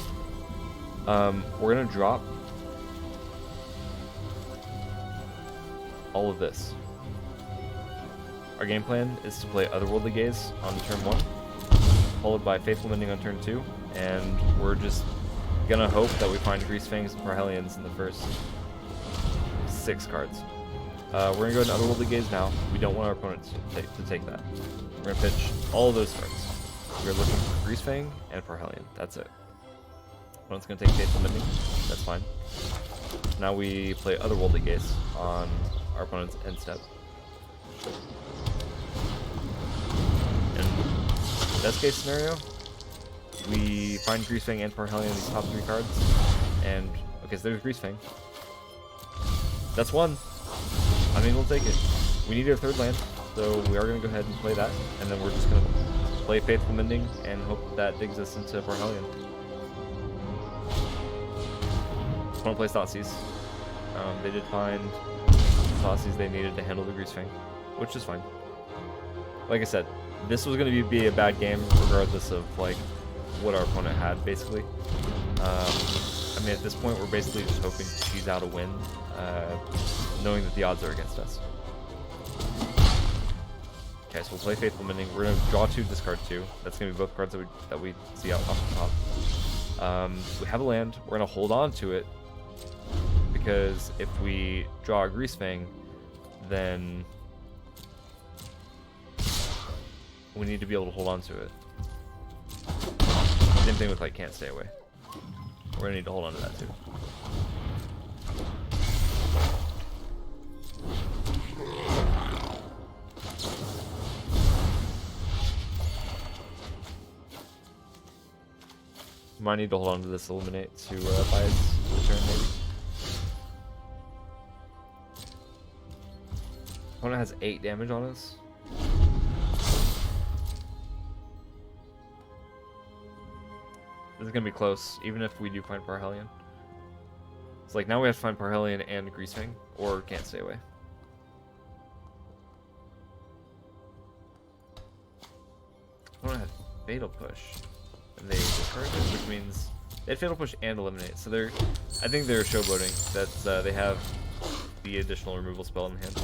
We're going to drop all of this. Our game plan is to play Otherworldly Gaze on turn 1, followed by Faithful Mending on turn 2, and we're just going to hope that we find Greasefangs and Parhelions in the first 6 cards. We're going to go into Otherworldly Gaze now. We don't want our opponent to take that. We're going to pitch all of those cards. We're looking for Greasefang and Parhelion. That's it. Opponent's going to take Faithful Mending. That's fine. Now we play Otherworldly Gaze on our opponent's end step. And best case scenario, we find Greasefang and Parhelion in these top 3 cards. And, okay, so there's Greasefang. That's one. I mean, we'll take it. We need our 3rd land, so we are going to go ahead and play that. And then we're just going to play Faithful Mending and hope that digs us into Parhelion. Opponent plays Thoughtseize. They did find Thoughtseize they needed to handle the Greasefang, which is fine. Like I said, this was going to be a bad game regardless of like what our opponent had, basically. I mean, at this point, we're basically just hoping to cheese out a win, knowing that the odds are against us. Okay, so we'll play Faithful Mending. We're going to draw 2, discard 2. That's going to be both cards that we see out off the top. We have a land. We're going to hold on to it, because if we draw a Greasefang, then we need to be able to hold on to it. Same thing with like Can't Stay Away. We're gonna need to hold on to that too. Might need to hold on to this Eliminate to buy its return, maybe. Opponent has 8 damage on us. This is gonna be close, even if we do find Parhelion. It's like now we have to find Parhelion and Greasefang, or Can't Stay Away. Opponent had Fatal Push, and they discarded it, which means they had Fatal Push and Eliminate. So I think they're showboating that they have the additional removal spell in hand.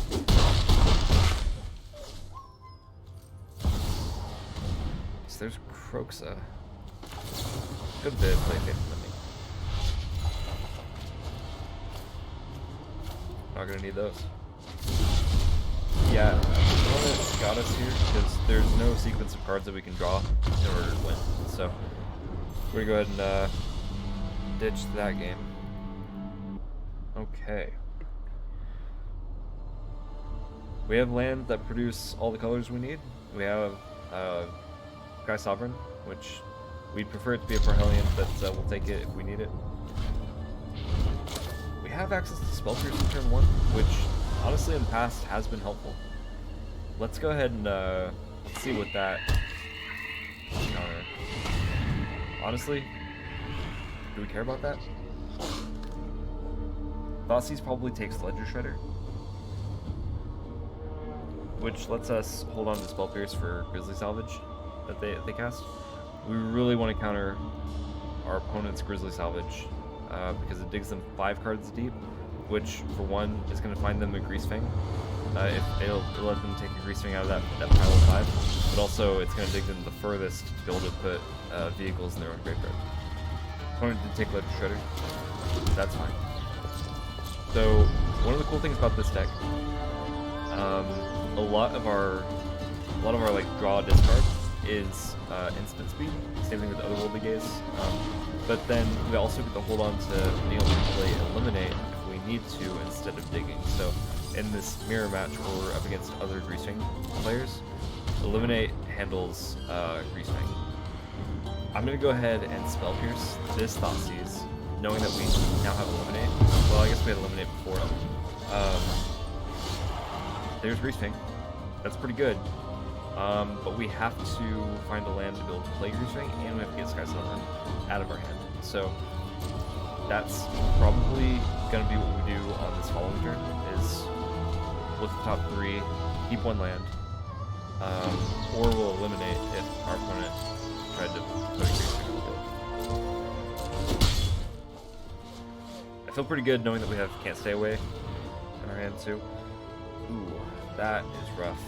So there's Kroxa. Good bit play Faithful Mending. Not gonna need those. Yeah, opponent got us here because there's no sequence of cards that we can draw in order to win. So we're gonna go ahead and ditch that game. Okay. We have land that produce all the colors we need. We have Sky Sovereign, which we'd prefer it to be a Parhelion, but we'll take it if we need it. We have access to Spell Pierce in turn 1, which honestly in the past has been helpful. Let's go ahead and let's see what that counter. Honestly, do we care about that? Thoughtseize probably takes Ledger Shredder, which lets us hold on to Spell Pierce for Grizzly Salvage that they cast. We really want to counter our opponent's Grizzly Salvage because it digs them 5 cards deep, which for one is going to find them a Greasefang. It'll let them take a Greasefang out of that pile of 5, but also it's going to dig them the furthest to be able to put vehicles in their own graveyard. Opponent did take Ledger Shredder. That's fine. So one of the cool things about this deck, a lot of our like draw discard is instant speed. Same thing with Otherworldly Gaze. But then we also get to hold on to being able to play Eliminate if we need to instead of digging. So in this mirror match where we're up against other Greasefang players, Eliminate handles Greasefang. I'm gonna go ahead and Spell Pierce this Thoughtseize, knowing that we now have Eliminate. Well, I guess we had Eliminate before. There's Greasefang. That's pretty good. But we have to find a land to be able to play Greasefang, and we have to get Sky Sovereign out of our hand. So that's probably going to be what we do on this following turn, is look at the top 3, keep 1 land, or we'll eliminate if our opponent tried to put a Greasefang on the field. I feel pretty good knowing that we have Can't Stay Away in our hand too. Ooh, that is rough.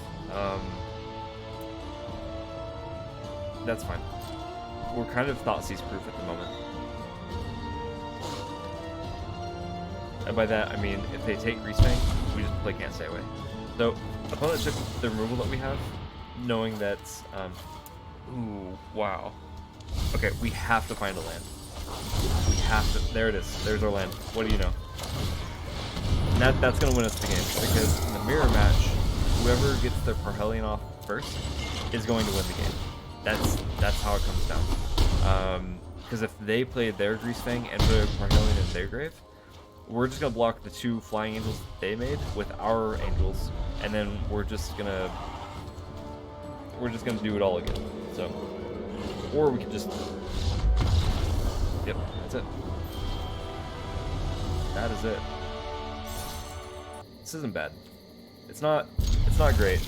That's fine. We're kind of Thoughtseize proof at the moment. And by that, I mean, if they take Greasefang, we just play Can't Stay Away. So opponent took the removal that we have, knowing that ooh, wow. Okay, we have to find a land. We have to. There it is. There's our land. What do you know? And that's gonna win us the game, because in the mirror match, whoever gets their Parhelion off first is going to win the game. That's how it comes down. Because if they play their Greasefang and put a Parhelion in their grave, we're just gonna block the 2 flying angels that they made with our angels, and then we're just gonna do it all again. So, or we could just, yep, that's it. That is it. This isn't bad. It's not great,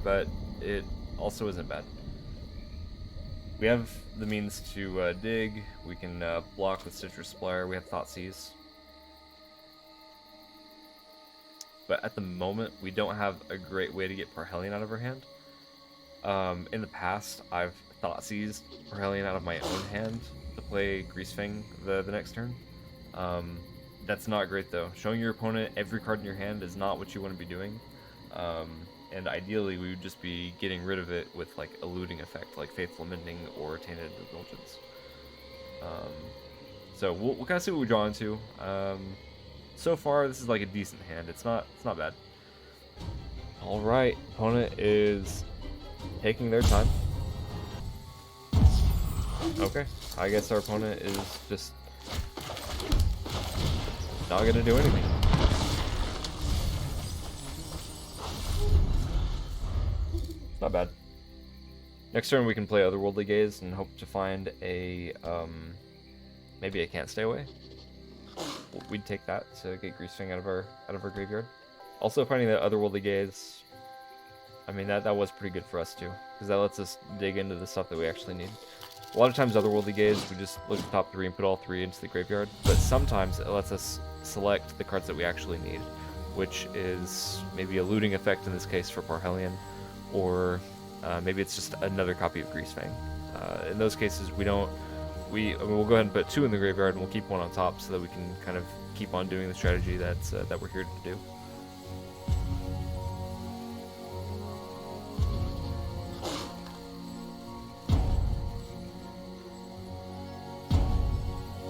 but it also isn't bad. We have the means to dig. We can block with Citrus Splayer. We have Thoughtseize. But at the moment, we don't have a great way to get Parhelion out of our hand. In the past, I've Thoughtseized Parhelion out of my own hand to play Greasefang the next turn. That's not great though. Showing your opponent every card in your hand is not what you want to be doing. And ideally, we would just be getting rid of it with like a looting effect, like Faithful Mending or Tainted Indulgence. So we'll kind of see what we draw into. So far, this is like a decent hand. It's not bad. All right, opponent is taking their time. Okay, I guess our opponent is just not gonna do anything. Not bad. Next turn we can play Otherworldly Gaze and hope to find a maybe a Can't Stay Away. We'd take that to get Greasefang out of our graveyard. Also finding that Otherworldly Gaze, I mean that was pretty good for us too, because that lets us dig into the stuff that we actually need. A lot of times Otherworldly Gaze, we just look at the top 3 and put all 3 into the graveyard, but sometimes it lets us select the cards that we actually need, which is maybe a looting effect in this case for Parhelion, or maybe it's just another copy of Greasefang. In those cases, we'll go ahead and put 2 in the graveyard, and we'll keep 1 on top so that we can kind of keep on doing the strategy that we're here to do.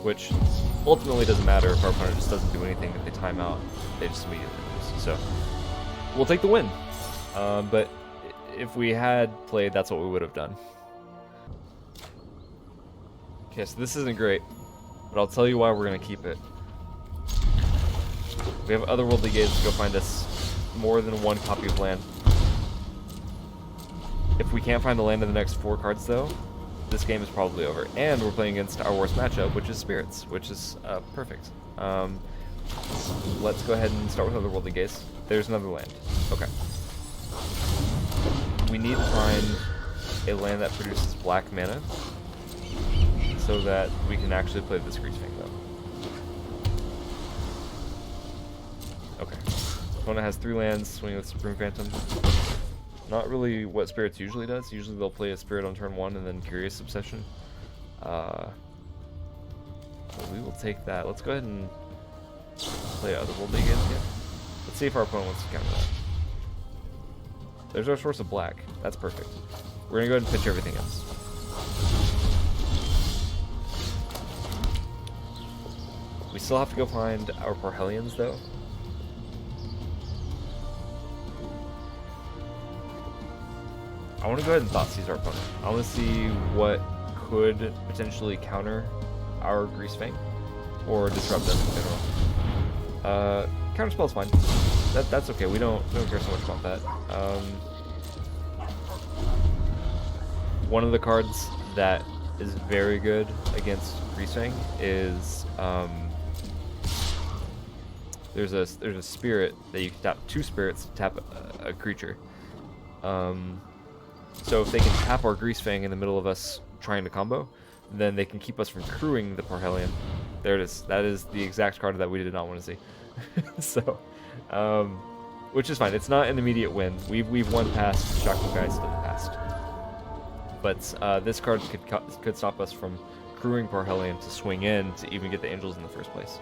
Which ultimately doesn't matter if our opponent just doesn't do anything. If they time out, they just immediately lose. So we'll take the win. But if we had played, that's what we would have done. Okay, so this isn't great, but I'll tell you why we're going to keep it. We have Otherworldly Gaze to go find us more than 1 copy of land. If we can't find a land in the next 4 cards, though, this game is probably over. And we're playing against our worst matchup, which is Spirits, which is perfect. Let's go ahead and start with Otherworldly Gaze. There's another land. Okay. We need to find a land that produces black mana so that we can actually play this Greasefang, though. Okay. Opponent has 3 lands, swinging with Supreme Phantom. Not really what Spirits usually does. Usually they'll play a Spirit on turn 1 and then Curious Obsession. So we will take that. Let's go ahead and play Otherworldly Gaze again. Let's see if our opponent wants to counter that. There's our source of black. That's perfect. We're gonna go ahead and pitch everything else. We still have to go find our Parhelions, though. I want to go ahead and Thoughtseize our opponent. I want to see what could potentially counter our Greasefang or disrupt them in general. Counterspell's fine. That's okay. We don't care so much about that. One of the cards that is very good against Greasefang is there's a spirit that you can tap 2 spirits to tap a creature. So if they can tap our Greasefang in the middle of us trying to combo, then they can keep us from crewing the Parhelion. There it is. That is the exact card that we did not want to see. So, which is fine. It's not an immediate win. We've won past Shocking Geist in the past. But this card could stop us from crewing Parhelion to swing in to even get the angels in the first place.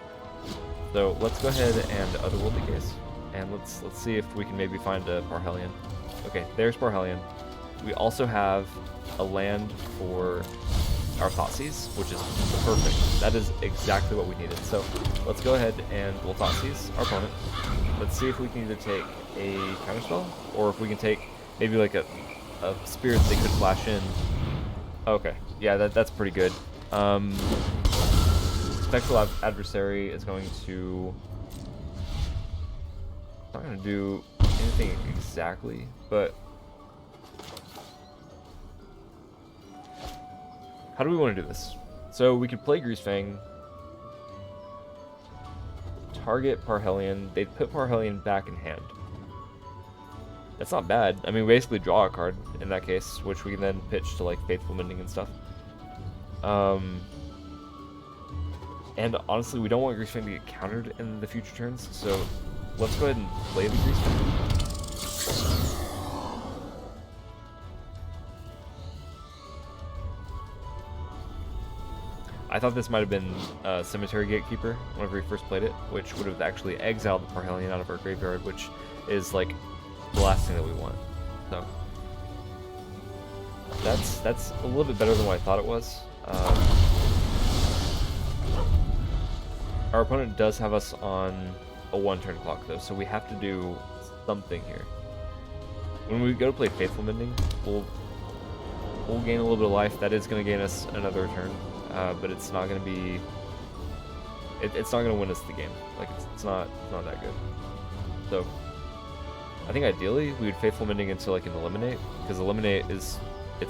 So let's go ahead and Otherworldly Gaze. And let's see if we can maybe find a Parhelion. Okay, there's Parhelion. We also have a land for our Thoughtseize, which is perfect. That is exactly what we needed. So let's go ahead and we'll Thoughtseize our opponent. Let's see if we can either take a counterspell, or if we can take maybe like a spirit they could flash in. Okay, yeah, that's pretty good. Spectral Adversary is going to... not going to do anything exactly, but... how do we want to do this? So we could play Greasefang, target Parhelion. They'd put Parhelion back in hand. That's not bad. I mean, we basically draw a card in that case, which we can then pitch to like Faithful Mending and stuff. And honestly, we don't want Greasefang to get countered in the future turns, so let's go ahead and play the Greasefang. I thought this might have been Cemetery Gatekeeper whenever we first played it, which would have actually exiled the Parhelion out of our graveyard, which is like the last thing that we want. So that's a little bit better than what I thought it was. Our opponent does have us on a 1-turn clock though, so we have to do something here. When we go to play Faithful Mending, we'll gain a little bit of life. That is going to gain us another turn. But it's not going to be... it's not going to win us the game. Like, it's not that good. So, I think ideally, we would Faithful Mending into, like, an Eliminate, because Eliminate it's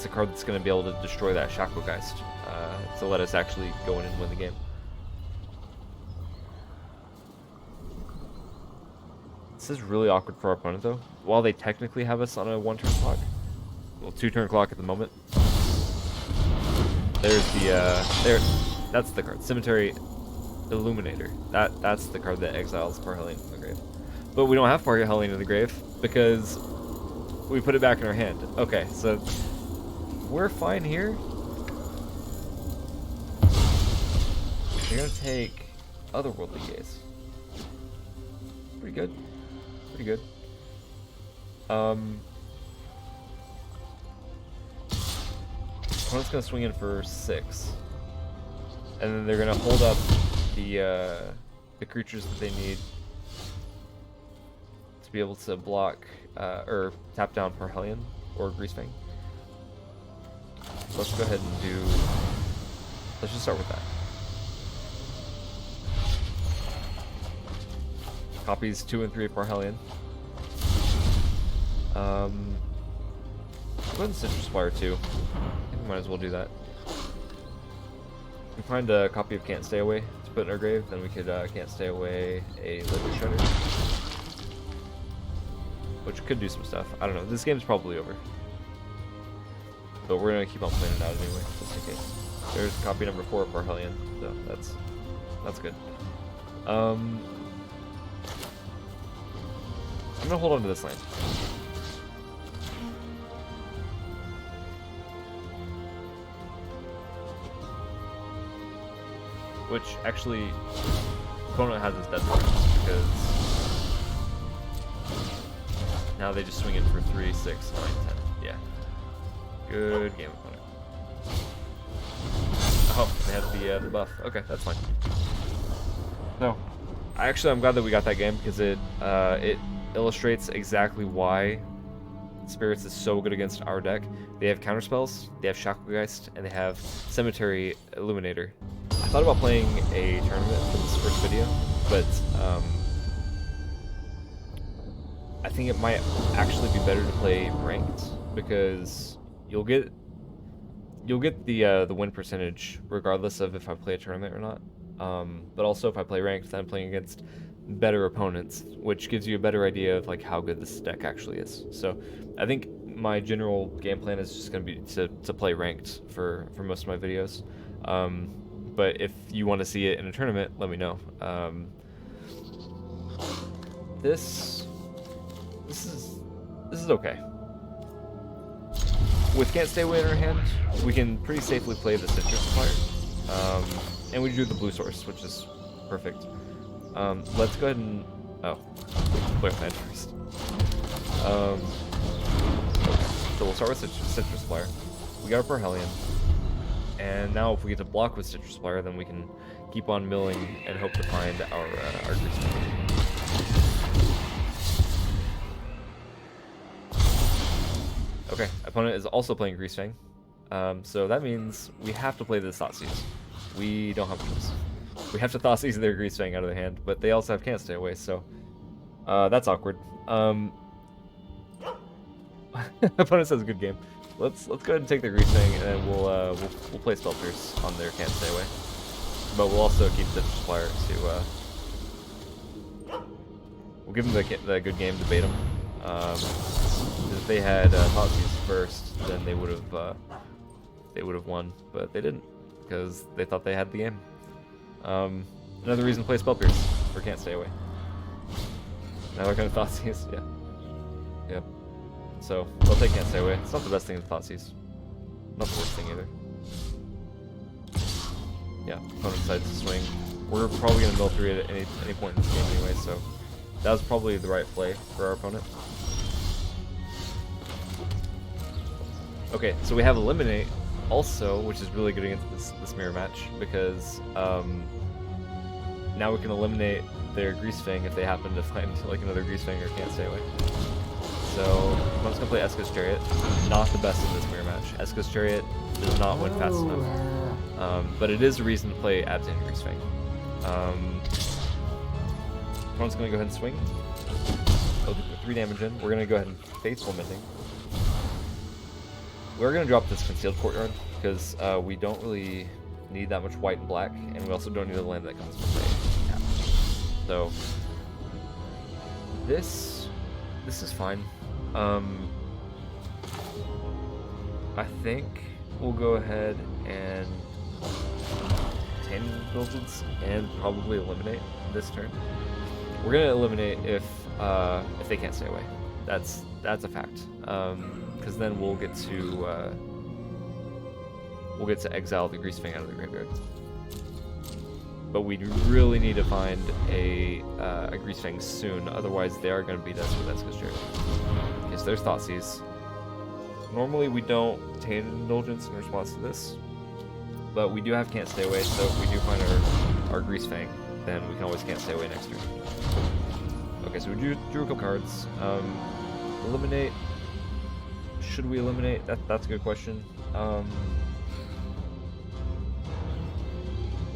a card that's going to be able to destroy that Shacklegeist, to let us actually go in and win the game. This is really awkward for our opponent, though. While they technically have us on a 1-turn clock, well, 2-turn clock at the moment, there's the, that's the card. Cemetery Illuminator. That's the card that exiles Parhelion from the grave. But we don't have Parhelion in the grave because we put it back in our hand. Okay, so we're fine here. We're gonna take Otherworldly Gaze. Pretty good. Pretty good. Opponent's gonna swing in for 6, and then they're gonna hold up the creatures that they need to be able to block or tap down Parhelion or Greasefang. So let's go ahead and do. Let's just start with that. Copies 2 and 3 of Parhelion. Go ahead and Citrus Fire too. Might as well do that. We find a copy of Can't Stay Away to put in our grave, then we could Can't Stay Away a Liquid Shredder, which could do some stuff. I don't know. This game's probably over, but we're gonna keep on playing it out anyway, just in case. There's copy number 4 of Parhelion, so that's good. I'm gonna hold on to this land. Which actually, opponent has his death turns because now they just swing in for 3, 6, 9, 10. Yeah. Good game, opponent. Oh, they had the buff. Okay, that's fine. No, I'm glad that we got that game because it illustrates exactly why Spirits is so good against our deck. They have counterspells, they have Shacklegeist, and they have Cemetery Illuminator. I thought about playing a tournament for this first video, but I think it might actually be better to play ranked because you'll get the win percentage regardless of if I play a tournament or not. But also if I play ranked, then I'm playing against better opponents, which gives you a better idea of like how good this deck actually is. So I think my general game plan is just going to be to play ranked for most of my videos. But if you want to see it in a tournament, let me know. This is okay. With Can't Stay Away in our hand, we can pretty safely play the Citrus Fire. And we do the blue source, which is perfect. Let's go ahead and... oh. play with land first. So we'll start with Citrus Flare. We got our Parhelion. And now if we get to block with Citrus Flare, then we can keep on milling and hope to find our Greasefang. Okay, opponent is also playing Greasefang. So that means we have to play the Thoughtseize. We don't have a choice. We have to Thoughtseize their Greasefang out of their hand, but they also have Can't Stay Away, so that's awkward. Opponent says good game. Let's go ahead and take the Greasefang, and then we'll play Spell Pierce on their Can't Stay Away. But we'll also keep Citrus Flare to we'll give them the good game to bait them. If they had Thoughtseize first, then they would have won, but they didn't because they thought they had the game. Another reason to play Spell Pierce for Can't Stay Away. Now they're gonna Thoughtseize, yeah. Yep. So they'll take Can't Stay Away. It's not the best thing in Thoughtseize. Not the worst thing either. Yeah, opponent decides to swing. We're probably gonna mill 3 at any point in this game anyway, so that was probably the right play for our opponent. Okay, so we have Eliminate also, which is really good against this mirror match, because now we can eliminate their Greasefang if they happen to find like another Greasefang or Can't Stay Away. So I'm just gonna play Eska's Chariot. Not the best in this mirror match. Eska's Chariot does not win fast enough, but it is a reason to play Abzan Greasefang. Opponent's gonna go ahead and swing. They'll get 3 damage in. We're gonna go ahead and Faithful Mending. We're going to drop this Concealed Courtyard, because we don't really need that much white and black, and we also don't need the land that comes with a tap. So, this is fine. I think we'll go ahead and Obtain Indulgence and probably Eliminate this turn. We're going to Eliminate if they can't stay away. That's a fact. Because then we'll get to exile the Greasefang out of the graveyard. But we really need to find a Greasefang soon, otherwise they are going to beat us with Eska's Chariot. Okay, so there's Thoughtseize. Normally we don't obtain Indulgence in response to this, but we do have Can't Stay Away, so if we do find our Greasefang, then we can always Can't Stay Away next turn. Okay, so we drew a couple cards. Eliminate. Should we eliminate? That's a good question.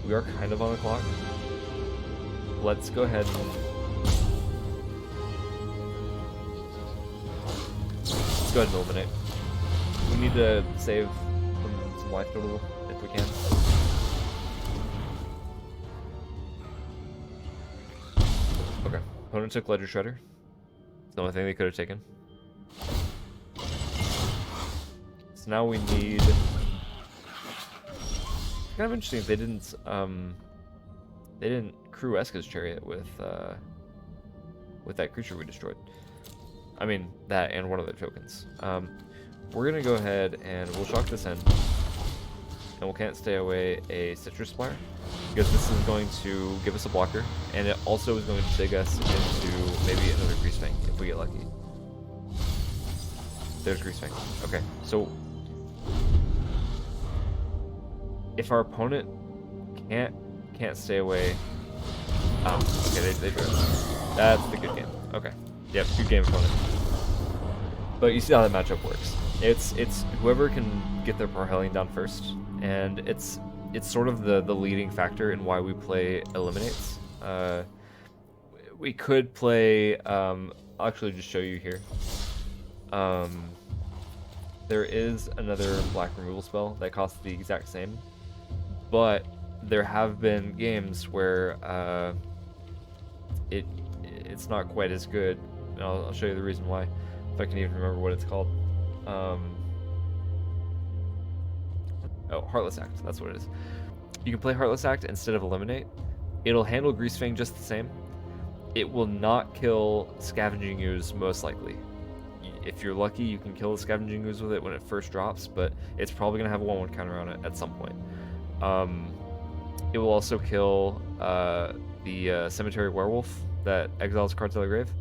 We are kind of on the clock. Let's go ahead and eliminate. We need to save some life total if we can. Okay, opponent took Ledger Shredder. It's the only thing they could have taken. So now we need. It's kind of interesting if they didn't crew Eska's Chariot with that creature we destroyed. I mean that and one of their tokens. We're gonna go ahead and we'll shock this in, and we'll Can't Stay Away a Citrus Flare, because this is going to give us a blocker, and it also is going to dig us into maybe another Greasefang if we get lucky. There's Greasefang. Okay, so if our opponent can't stay away, okay, they drew it. That's the good game. Okay, yep, good game, opponent. But you see how that matchup works. It's whoever can get their Parhelion down first, and it's sort of the leading factor in why we play Eliminates. We could play. I'll actually just show you here. There is another black removal spell that costs the exact same, but there have been games where it's not quite as good. And I'll show you the reason why, if I can even remember what it's called. Oh, Heartless Act, that's what it is. You can play Heartless Act instead of Eliminate. It'll handle Greasefang just the same. It will not kill Scavenging Ooze, most likely. If you're lucky, you can kill the Scavenging Ooze with it when it first drops, but it's probably going to have a 1/1 counter on it at some point. It will also kill the Cemetery Werewolf that exiles cards out of the grave.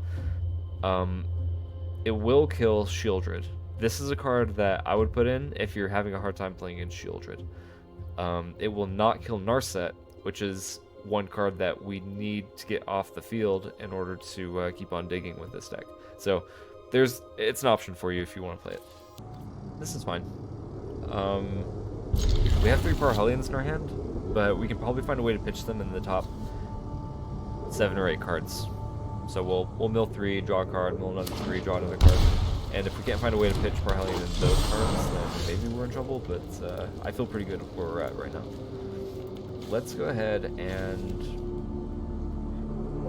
It will kill Shieldred. This is a card that I would put in if you're having a hard time playing against Shieldred. It will not kill Narset, which is one card that we need to get off the field in order to keep on digging with this deck. So it's an option for you if you want to play it. This is fine. We have 3 Hellions in our hand, but we can probably find a way to pitch them in the top 7 or 8 cards. So we'll mill 3, draw a card, mill another 3, draw another card. And if we can't find a way to pitch Parhellion in those cards, then maybe we're in trouble, but I feel pretty good where we're at right now. Let's go ahead and...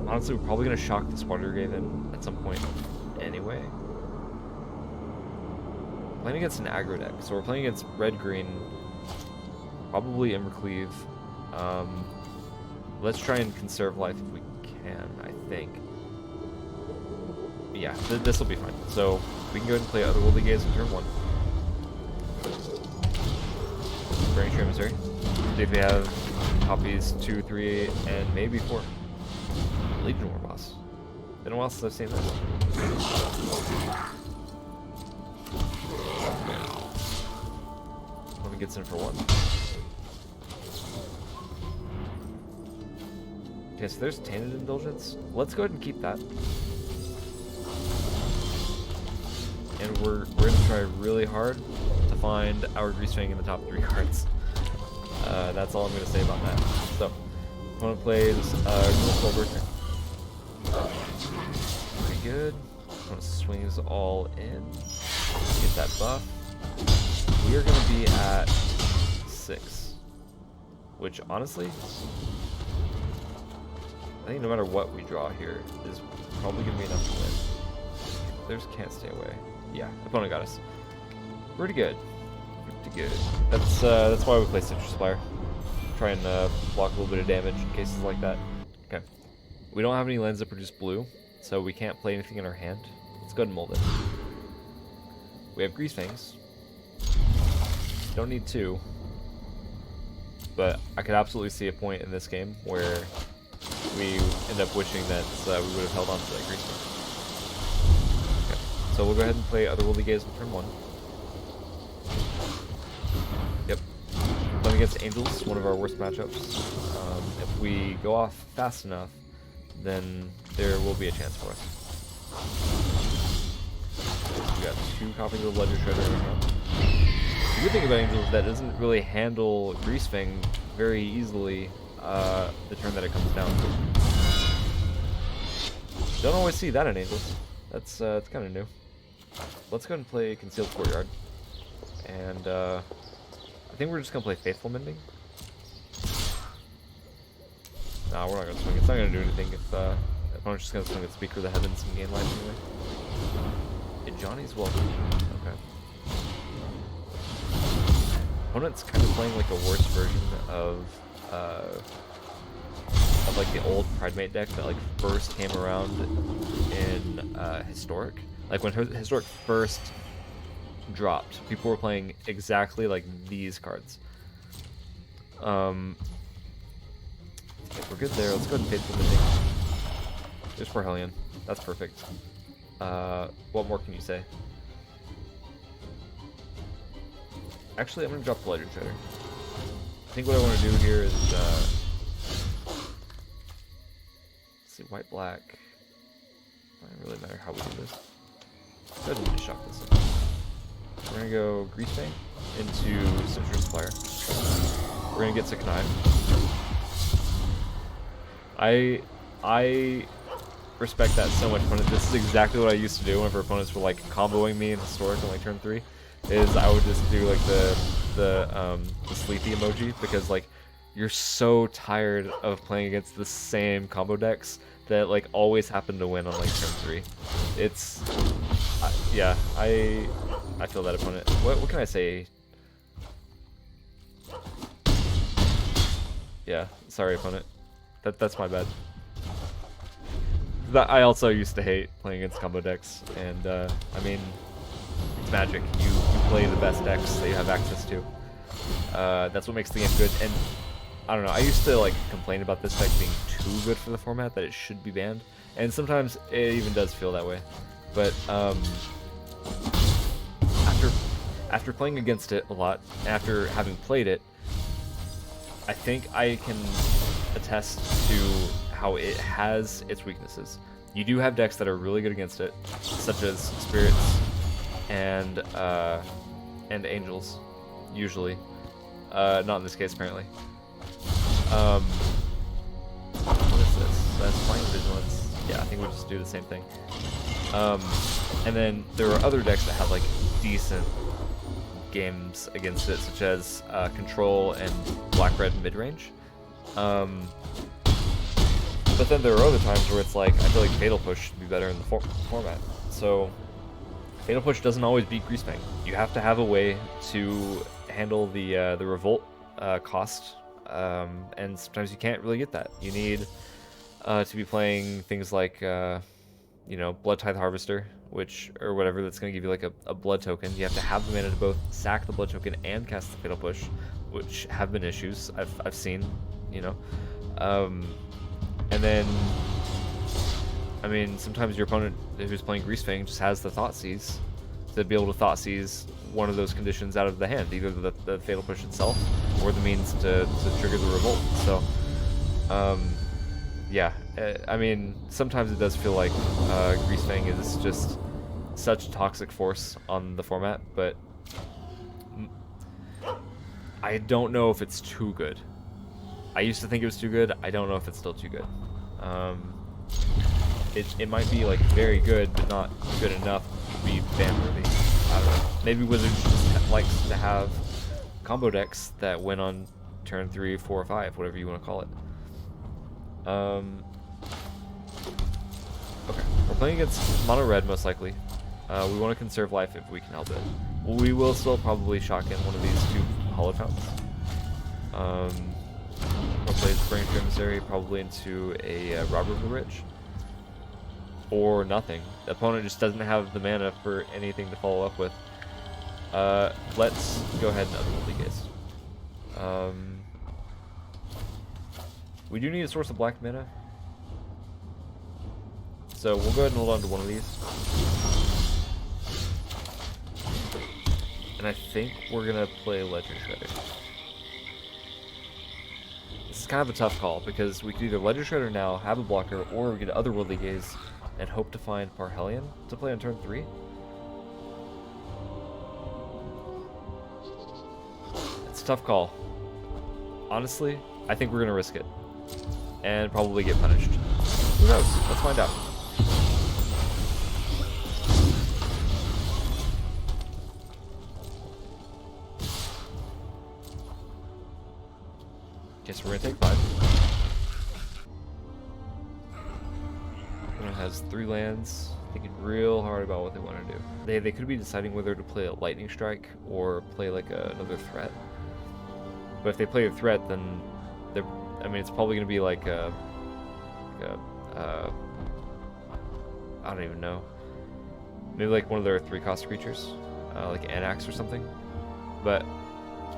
Honestly, we're probably going to shock this Water Raven at some point anyway. Playing against an aggro deck, so we're playing against red-green, probably Embercleave. Let's try and conserve life if we can, I think. Yeah, this will be fine. So we can go ahead and play Otherworldly Gaze in turn 1. Burning Emissary. See if we have copies 2, 3, and maybe 4. Legion War Boss. Been a while since I've seen that. Let me get in for 1. Okay, so there's Tainted Indulgence. Let's go ahead and keep that. And we're going to try really hard to find our Greasefang in the top 3 cards. That's all I'm going to say about that. So, opponent plays Soulbreaker. Pretty good. Opponent swings all in. Get that buff. We are going to be at 6. Which, honestly, I think no matter what we draw here is probably going to be enough to win. There's Can't Stay Away. Yeah, opponent got us. Pretty good. Pretty good. That's why we play Citrus Flyer. Try and block a little bit of damage in cases like that. Okay. We don't have any lands that produce blue, so we can't play anything in our hand. Let's go ahead and mold it. We have Greasefangs. Don't need 2. But I could absolutely see a point in this game where we end up wishing that we would have held on to that Greasefang. So we'll go ahead and play Otherworldly Gaze in turn 1. Yep. Playing against Angels, one of our worst matchups. If we go off fast enough, then there will be a chance for us. We got 2 copies of Ledger Shredder in our hand. The good thing about Angels is that it doesn't really handle Greasefang very easily the turn that it comes down to. Don't always see that in Angels. That's it's kind of new. Let's go ahead and play Concealed Courtyard. And I think we're just going to play Faithful Mending. Nah, we're not going to swing. It's not going to do anything if the opponent's just going to swing at Speaker of the Heavens and gain life anyway. Hey, Johnny's welcome. Okay. Opponent's kind of playing like a worse version of like the old Pridemate deck that like first came around in Historic. Like when Historic first dropped, people were playing exactly like these cards. If we're good there, let's go ahead and Faithful Mending. There's Parhellion. That's perfect. What more can you say? Actually, I'm going to drop the Ledger Shredder. I think what I want to do here is let's see, white, black. Doesn't really matter how we do this. Go ahead and just shock this in. We're gonna go Greasefang into Citrus Flyer. We're gonna get Sick Knife. I respect that so much. This is exactly what I used to do whenever opponents were like comboing me in Historic on like turn 3. Is I would just do like the sleepy emoji, because like you're so tired of playing against the same combo decks that like always happen to win on like turn 3. It's yeah, I feel that opponent. What can I say? Yeah, sorry opponent. That's my bad. I also used to hate playing against combo decks, and I mean, it's Magic. You play the best decks that you have access to. That's what makes the game good. And I don't know, I used to like complain about this deck being too good for the format, that it should be banned. And sometimes it even does feel that way. But after playing against it a lot, after having played it, I think I can attest to how it has its weaknesses. You do have decks that are really good against it, such as spirits and angels, usually. Not in this case, apparently. What is this? That's flying vigilance. Yeah, I think we'll just do the same thing. And then there are other decks that have like decent games against it, such as control and black-red mid-range. But then there are other times where it's like I feel like Fatal Push should be better in the format. So Fatal Push doesn't always beat Greasefang. You have to have a way to handle the revolt cost, and sometimes you can't really get that. You need to be playing things like you know, Blood Tithe Harvester, or whatever, that's going to give you like a blood token. You have to have the mana to both sack the blood token and cast the Fatal Push, which have been issues I've seen, you know. And then, I mean, sometimes your opponent who's playing Greasefang just has the Thoughtseize to be able to Thoughtseize one of those conditions out of the hand, either the Fatal Push itself or the means to trigger the Revolt. So, yeah, I mean, sometimes it does feel like Greasefang is just such a toxic force on the format, but I don't know if it's too good. I used to think it was too good. I don't know if it's still too good. It might be like very good, but not good enough to be ban-worthy. I don't know. Maybe Wizards just likes to have combo decks that win on turn 3, 4, or 5, whatever you want to call it. Okay, we're playing against mono red most likely. We want to conserve life if we can help it. We will still probably shock in one of these 2 Hollow Fountains. We'll play Branch Emissary probably into a Robber of the Rich. Or nothing. The opponent just doesn't have the mana for anything to follow up with. Let's go ahead and Otherworldly Gaze. We do need a source of black mana. So we'll go ahead and hold on to one of these. And I think we're going to play Ledger Shredder. This is kind of a tough call, because we could either Ledger Shredder now, have a blocker, or we get Otherworldly Gaze and hope to find Parhelion to play on turn 3. It's a tough call. Honestly, I think we're going to risk it. And probably get punished. Who knows? Let's find out. Guess we're going to take 5. Opponent has 3 lands, thinking real hard about what they want to do. They could be deciding whether to play a Lightning Strike or play like another threat. But if they play a threat, then I mean, it's probably going to be like I don't even know. Maybe like one of their 3-cost creatures, like Anax or something. But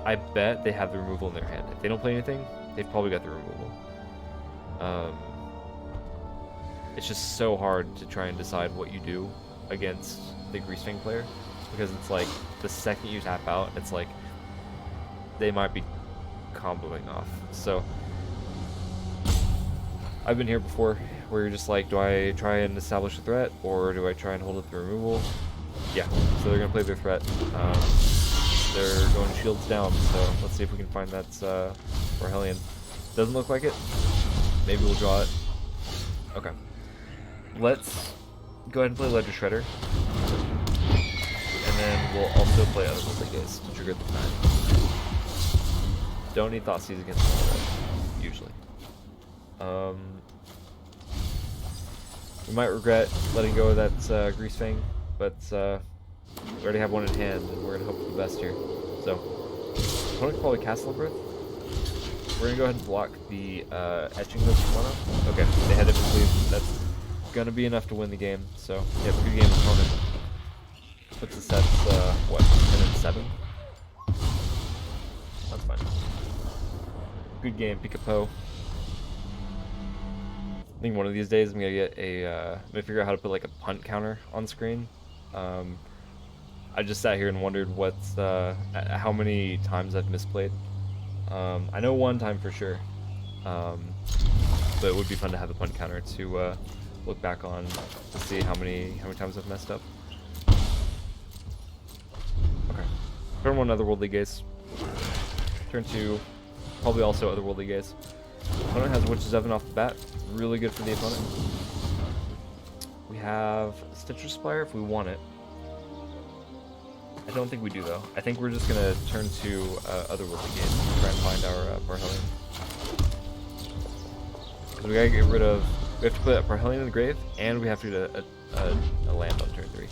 I bet they have the removal in their hand. If they don't play anything, they've probably got the removal. It's just so hard to try and decide what you do against the Greasefang player, because it's like the second you tap out, it's like they might be comboing off. So I've been here before, where you're just like, do I try and establish a threat, or do I try and hold it through removal? Yeah, so they're gonna play their threat. They're going shields down, so let's see if we can find that Parhelion. Doesn't look like it. Maybe we'll draw it. Okay. Let's go ahead and play Ledger Shredder. And then we'll also play Otherworldly Gaze to trigger the time. Don't need Thoughtseize against the usually. We might regret letting go of that Greasefang, but we already have one in hand, and we're going to hope for the best here. So, opponent can probably Castle of Birth. We're going to go ahead and block the Etching of Mono. Okay, they had it complete. That's going to be enough to win the game. So, yeah, pre-game opponent puts us at, what, 10-7? That's fine. Good game, Picapo. think one of these days I'm gonna get I'm gonna figure out how to put like a punt counter on screen. I just sat here and wondered how many times I've misplayed. I know one time for sure, but it would be fun to have a punt counter to look back on to see how many times I've messed up. Okay, turn 1 Otherworldly Gaze. Turn 2, probably also Otherworldly Gaze. Opponent has Witch's Oven off the bat, really good for the opponent. We have Stitcher Spire if we want it. I don't think we do though. I think we're just gonna turn to Otherworldly Gaze and try and find our Parhelion. Because we gotta get rid of. We have to put a Parhelion in the grave, and we have to get a land on turn 3.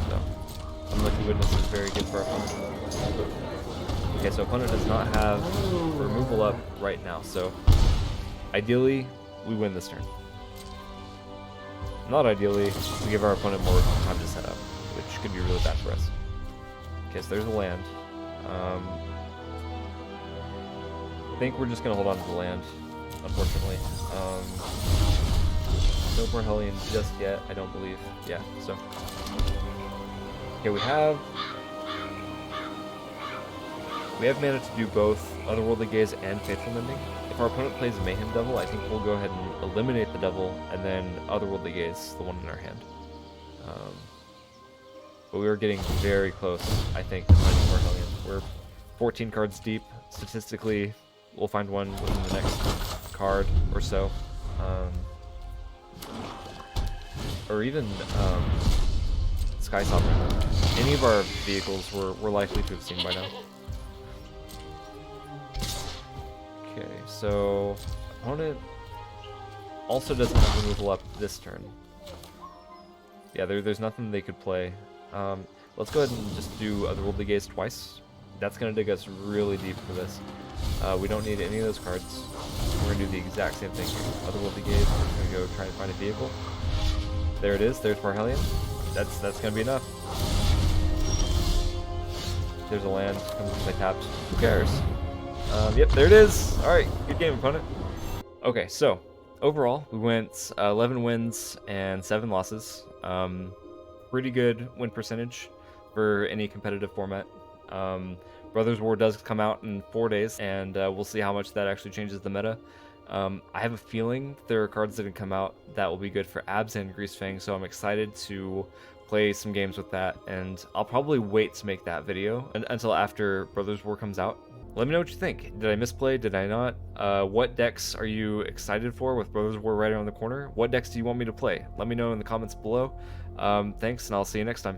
So, Unlucky Witness is very good for our opponent. Okay, so opponent does not have removal up right now, so ideally we win this turn. Not ideally, we give our opponent more time to set up, which could be really bad for us. Okay, so there's a land. I think we're just gonna hold on to the land, unfortunately. No Parhelion just yet, I don't believe. Yeah, so. Okay, we have mana to do both Otherworldly Gaze and Faithful Mending. If our opponent plays Mayhem Devil, I think we'll go ahead and eliminate the Devil, and then Otherworldly Gaze, the one in our hand. But we were getting very close, I think, to finding Parhelion. We're 14 cards deep. Statistically, we'll find one within the next card or so. Or even Sky Sovereign. Any of our vehicles we're likely to have seen by now. Okay, so opponent also doesn't have removal up this turn. Yeah, there's nothing they could play. Let's go ahead and just do Otherworldly Gaze twice. That's going to dig us really deep for this. We don't need any of those cards. We're going to do the exact same thing here. Otherworldly Gaze, we're going to go try and find a vehicle. There it is, there's Parhelion. That's going to be enough. There's a land, comes with my tapped. Who cares? Yep, there it is. Alright, good game, opponent. Okay, so overall, we went 11 wins and 7 losses. Pretty good win percentage for any competitive format. Brothers War does come out in 4 days, and we'll see how much that actually changes the meta. I have a feeling there are cards that can come out that will be good for Abs and Greasefang, so I'm excited to play some games with that, and I'll probably wait to make that video until after Brothers War comes out. Let me know what you think. Did I misplay? Did I not? What decks are you excited for with Brothers War right around the corner? What decks do you want me to play? Let me know in the comments below. Thanks, and I'll see you next time.